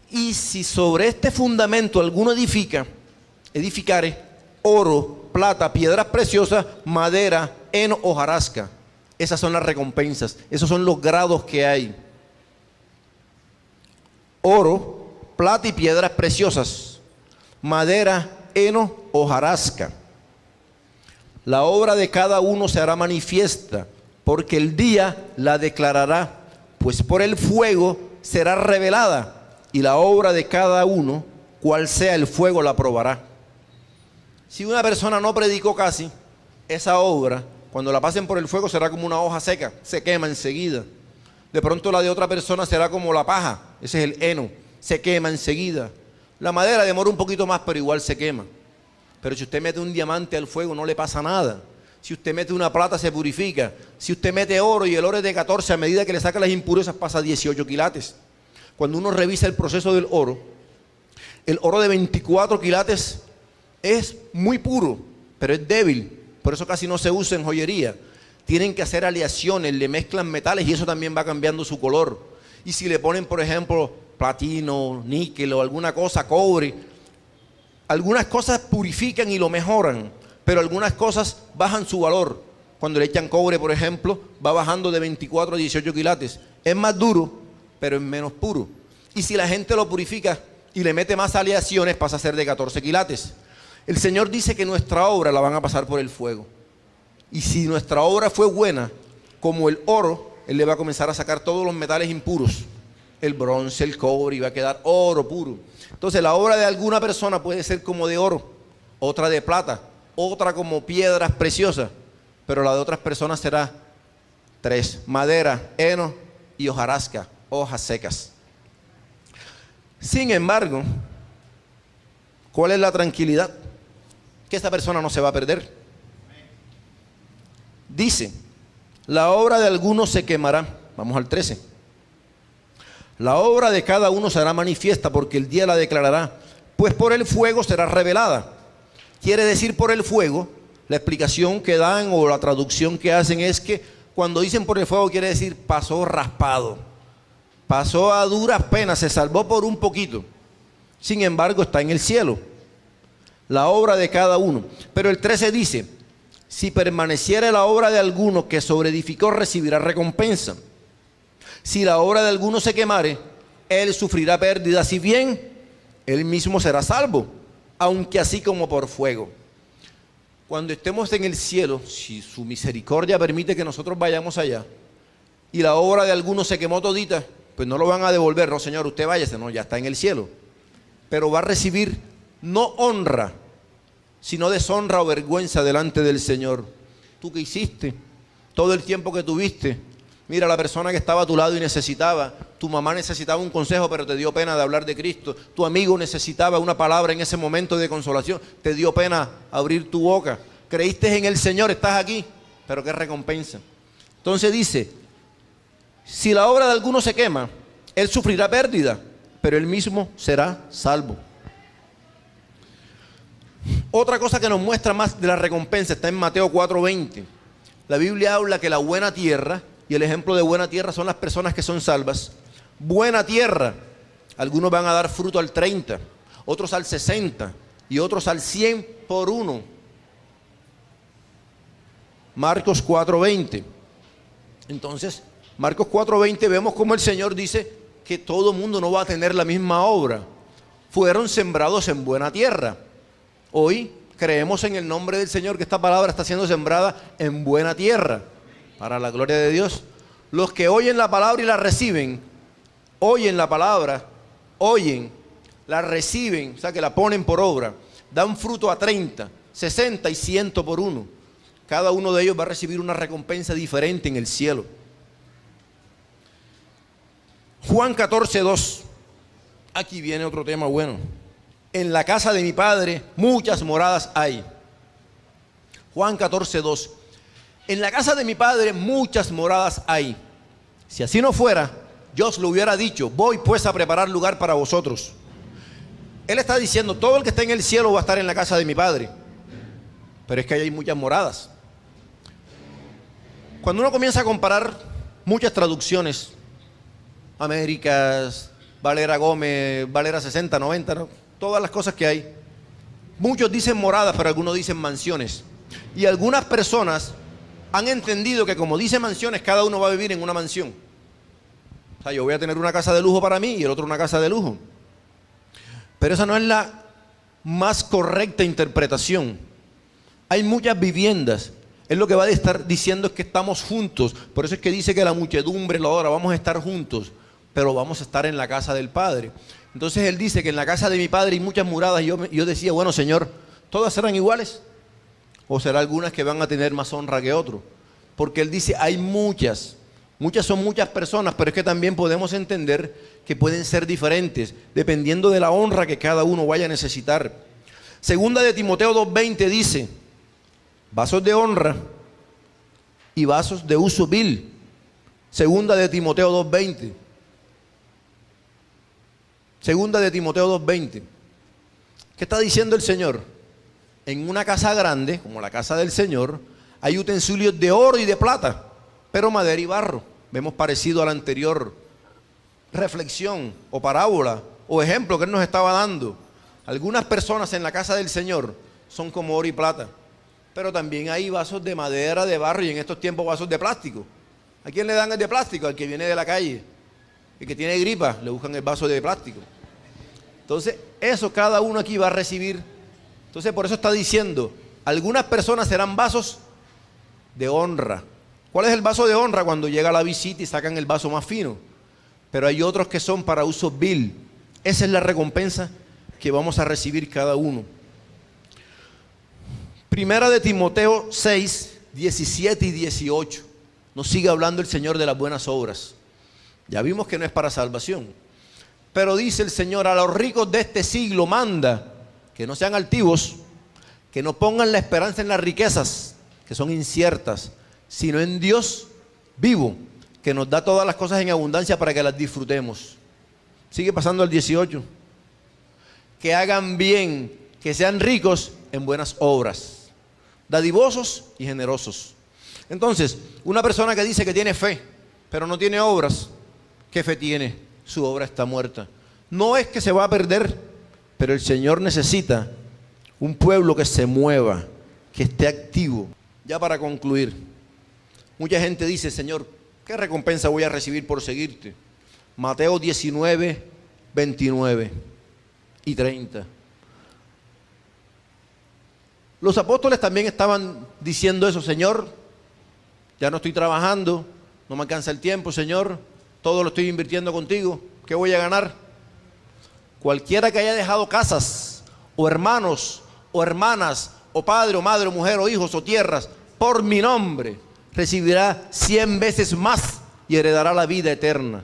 Y si sobre este fundamento alguno edificare oro, plata, piedras preciosas, madera, heno, hojarasca. Esas son las recompensas, esos son los grados que hay. Oro, plata y piedras preciosas, madera, heno, hojarasca. La obra de cada uno se hará manifiesta, porque el día la declarará, pues por el fuego será revelada, y la obra de cada uno, cual sea el fuego, la probará. Si una persona no predicó casi, esa obra, cuando la pasen por el fuego, será como una hoja seca, se quema enseguida. De pronto la de otra persona será como la paja, ese es el heno, se quema enseguida. La madera demora un poquito más, pero igual se quema. Pero si usted mete un diamante al fuego, no le pasa nada. Si usted mete una plata, se purifica. Si usted mete oro y el oro es de 14, a medida que le saca las impurezas, pasa a 18 quilates. Cuando uno revisa el proceso del oro, el oro de 24 quilates es muy puro, pero es débil. Por eso casi no se usa en joyería. Tienen que hacer aleaciones, le mezclan metales y eso también va cambiando su color. Y si le ponen, por ejemplo, platino, níquel o alguna cosa, cobre, algunas cosas purifican y lo mejoran, pero algunas cosas bajan su valor. Cuando le echan cobre, por ejemplo, va bajando de 24 a 18 quilates. Es más duro, pero es menos puro. Y si la gente lo purifica y le mete más aleaciones, pasa a ser de 14 quilates. El Señor dice que nuestra obra la van a pasar por el fuego. Y si nuestra obra fue buena, como el oro, Él le va a comenzar a sacar todos los metales impuros. El bronce, el cobre, y va a quedar oro puro. Entonces la obra de alguna persona puede ser como de oro, otra de plata, otra como piedras preciosas, pero la de otras personas será 3, madera, heno y hojarasca, hojas secas. Sin embargo, ¿cuál es la tranquilidad? Que esta persona no se va a perder. Dice, la obra de algunos se quemará. Vamos al 13. La obra de cada uno será manifiesta, porque el día la declarará, pues por el fuego será revelada. Quiere decir por el fuego, la explicación que dan o la traducción que hacen es que cuando dicen por el fuego quiere decir pasó raspado, pasó a duras penas, se salvó por un poquito. Sin embargo, está en el cielo. la obra de cada uno. Pero el 13 dice, si permaneciere la obra de alguno que sobreedificó, recibirá recompensa. Si la obra de alguno se quemare, él sufrirá pérdida, si bien él mismo será salvo, aunque así como por fuego. Cuando estemos en el cielo, si su misericordia permite que nosotros vayamos allá, y la obra de alguno se quemó todita, pues no lo van a devolver. No, Señor, usted váyase, no, ya está en el cielo. Pero va a recibir no honra, sino deshonra o vergüenza delante del Señor. ¿Tú qué hiciste? Todo el tiempo que tuviste. Mira, la persona que estaba a tu lado y necesitaba, tu mamá necesitaba un consejo, pero te dio pena de hablar de Cristo. Tu amigo necesitaba una palabra en ese momento de consolación, te dio pena abrir tu boca. Creíste en el Señor, estás aquí, pero qué recompensa. Entonces dice, si la obra de alguno se quema, él sufrirá pérdida, pero él mismo será salvo. Otra cosa que nos muestra más de la recompensa está en Mateo 4:20. La Biblia habla que la buena tierra, y el ejemplo de buena tierra son las personas que son salvas. Buena tierra, algunos van a dar fruto al 30, otros al 60 y otros al 100 por uno. Marcos 4:20. Entonces, Marcos 4:20 vemos como el Señor dice que todo mundo no va a tener la misma obra. Fueron sembrados en buena tierra. Hoy creemos en el nombre del Señor que esta palabra está siendo sembrada en buena tierra, para la gloria de Dios. Los que oyen la palabra y la reciben, oyen la palabra, oyen, la reciben, o sea que la ponen por obra, dan fruto a 30, 60 y 100 por uno. Cada uno de ellos va a recibir una recompensa diferente en el cielo. Juan 14:2. Aquí viene otro tema bueno. En la casa de mi Padre muchas moradas hay. Juan 14:2. En la casa de mi Padre muchas moradas hay. Si así no fuera, yo os lo hubiera dicho. Voy pues a preparar lugar para vosotros. Él está diciendo, todo el que está en el cielo va a estar en la casa de mi Padre. Pero es que ahí hay muchas moradas. Cuando uno comienza a comparar muchas traducciones, Américas, Valera Gómez, Valera 60, 90, ¿no? Todas las cosas que hay. Muchos dicen moradas, pero algunos dicen mansiones. Y algunas personas han entendido que como dice mansiones, cada uno va a vivir en una mansión. O sea, yo voy a tener una casa de lujo para mí y el otro una casa de lujo. Pero esa no es la más correcta interpretación. Hay muchas viviendas. Él lo que va a estar diciendo es que estamos juntos. Por eso es que dice que la muchedumbre lo adora. Vamos a estar juntos, pero vamos a estar en la casa del Padre. Entonces Él dice que en la casa de mi Padre hay muchas moradas. Y yo decía, bueno, Señor, ¿todas serán iguales? ¿O será algunas que van a tener más honra que otros? Porque Él dice, hay muchas. Muchas son muchas personas, pero es que también podemos entender que pueden ser diferentes, dependiendo de la honra que cada uno vaya a necesitar. Segunda de Timoteo 2:20 dice, vasos de honra y vasos de uso vil. Segunda de Timoteo 2:20. Segunda de Timoteo 2:20. ¿Qué está diciendo el Señor? En una casa grande, como la casa del Señor, hay utensilios de oro y de plata, pero madera y barro. Vemos parecido a la anterior reflexión o parábola o ejemplo que Él nos estaba dando. Algunas personas en la casa del Señor son como oro y plata, pero también hay vasos de madera, de barro y en estos tiempos vasos de plástico. ¿A quién le dan el de plástico? Al que viene de la calle. El que tiene gripa, le buscan el vaso de plástico. Entonces, eso cada uno aquí va a recibir. Entonces, por eso está diciendo, algunas personas serán vasos de honra. ¿Cuál es el vaso de honra? Cuando llega la visita y sacan el vaso más fino. Pero hay otros que son para uso vil. Esa es la recompensa que vamos a recibir cada uno. Primera de Timoteo 6, 17 y 18. Nos sigue hablando el Señor de las buenas obras. Ya vimos que no es para salvación. Pero dice el Señor, a los ricos de este siglo manda que no sean altivos, que no pongan la esperanza en las riquezas, que son inciertas, sino en Dios vivo, que nos da todas las cosas en abundancia para que las disfrutemos. Sigue pasando al 18. Que hagan bien, que sean ricos en buenas obras, dadivosos y generosos. Entonces, una persona que dice que tiene fe, pero no tiene obras, ¿qué fe tiene? Su obra está muerta. No es que se va a perder, pero el Señor necesita Un pueblo que se mueva, que esté activo. Ya para concluir, mucha gente dice, Señor, ¿qué recompensa voy a recibir por seguirte? Mateo 19, 29 y 30. Los apóstoles también estaban diciendo eso, Señor, ya no estoy trabajando, no me alcanza el tiempo, Señor, todo lo estoy invirtiendo contigo, ¿qué voy a ganar? Cualquiera que haya dejado casas, o hermanos, o hermanas, o padre, o madre, o mujer, o hijos, o tierras, por mi nombre, recibirá 100 veces más y heredará la vida eterna.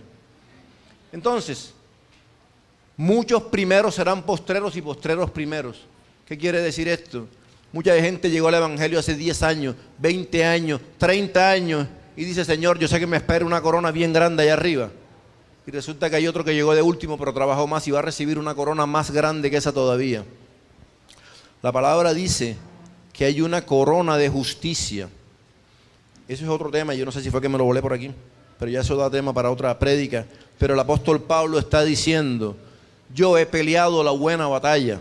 Entonces, muchos primeros serán postreros y postreros primeros. ¿Qué quiere decir esto? Mucha gente llegó al Evangelio hace 10 años, 20 años, 30 años y dice, Señor, yo sé que me espera una corona bien grande allá arriba. Y resulta que hay otro que llegó de último pero trabajó más y va a recibir una corona más grande que esa todavía. La palabra dice que hay una corona de justicia. Eso es otro tema, yo no sé si fue que me lo volé por aquí, pero ya eso da tema para otra prédica. Pero el apóstol Pablo está diciendo, yo he peleado la buena batalla,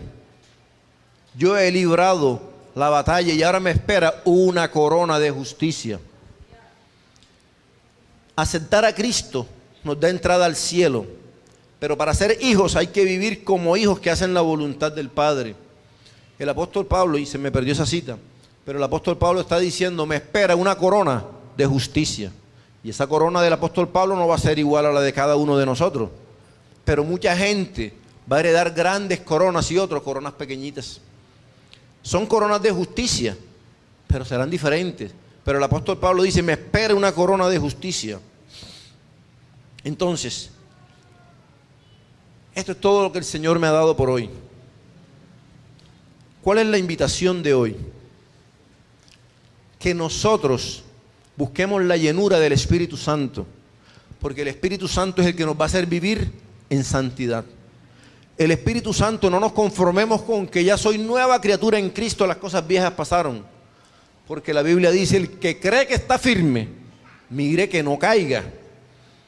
yo he librado la batalla y ahora me espera una corona de justicia. Aceptar a Cristo nos da entrada al cielo, pero para ser hijos hay que vivir como hijos que hacen la voluntad del Padre. El apóstol Pablo, y se me perdió esa cita, pero el apóstol Pablo está diciendo, me espera una corona de justicia. Y esa corona del apóstol Pablo no va a ser igual a la de cada uno de nosotros. Pero mucha gente va a heredar grandes coronas y otros coronas pequeñitas. Son coronas de justicia, pero serán diferentes. Pero el apóstol Pablo dice, me espera una corona de justicia. Entonces, esto es todo lo que el Señor me ha dado por hoy. ¿Cuál es la invitación de hoy? Que nosotros busquemos la llenura del Espíritu Santo, porque el Espíritu Santo es el que nos va a hacer vivir en santidad. El Espíritu Santo, no nos conformemos con que ya soy nueva criatura en Cristo, las cosas viejas pasaron, porque la Biblia dice, el que cree que está firme, mire que no caiga.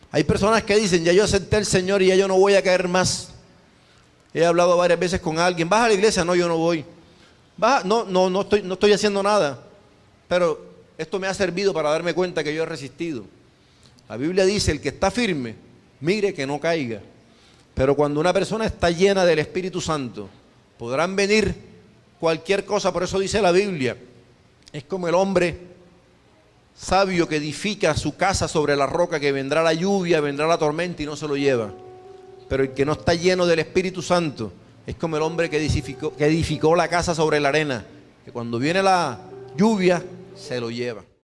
Hay personas que dicen, ya yo acepté al Señor y ya yo no voy a caer más. He hablado varias veces con alguien, ¿vas a la iglesia? No, yo no voy. No estoy haciendo nada, pero esto me ha servido para darme cuenta que yo he resistido. La Biblia dice, el que está firme, mire que no caiga. Pero cuando una persona está llena del Espíritu Santo, podrán venir cualquier cosa, por eso dice la Biblia, es como el hombre sabio que edifica su casa sobre la roca, que vendrá la lluvia, vendrá la tormenta y no se lo lleva. Pero el que no está lleno del Espíritu Santo, es como el hombre que edificó la casa sobre la arena, que cuando viene la lluvia, se lo lleva.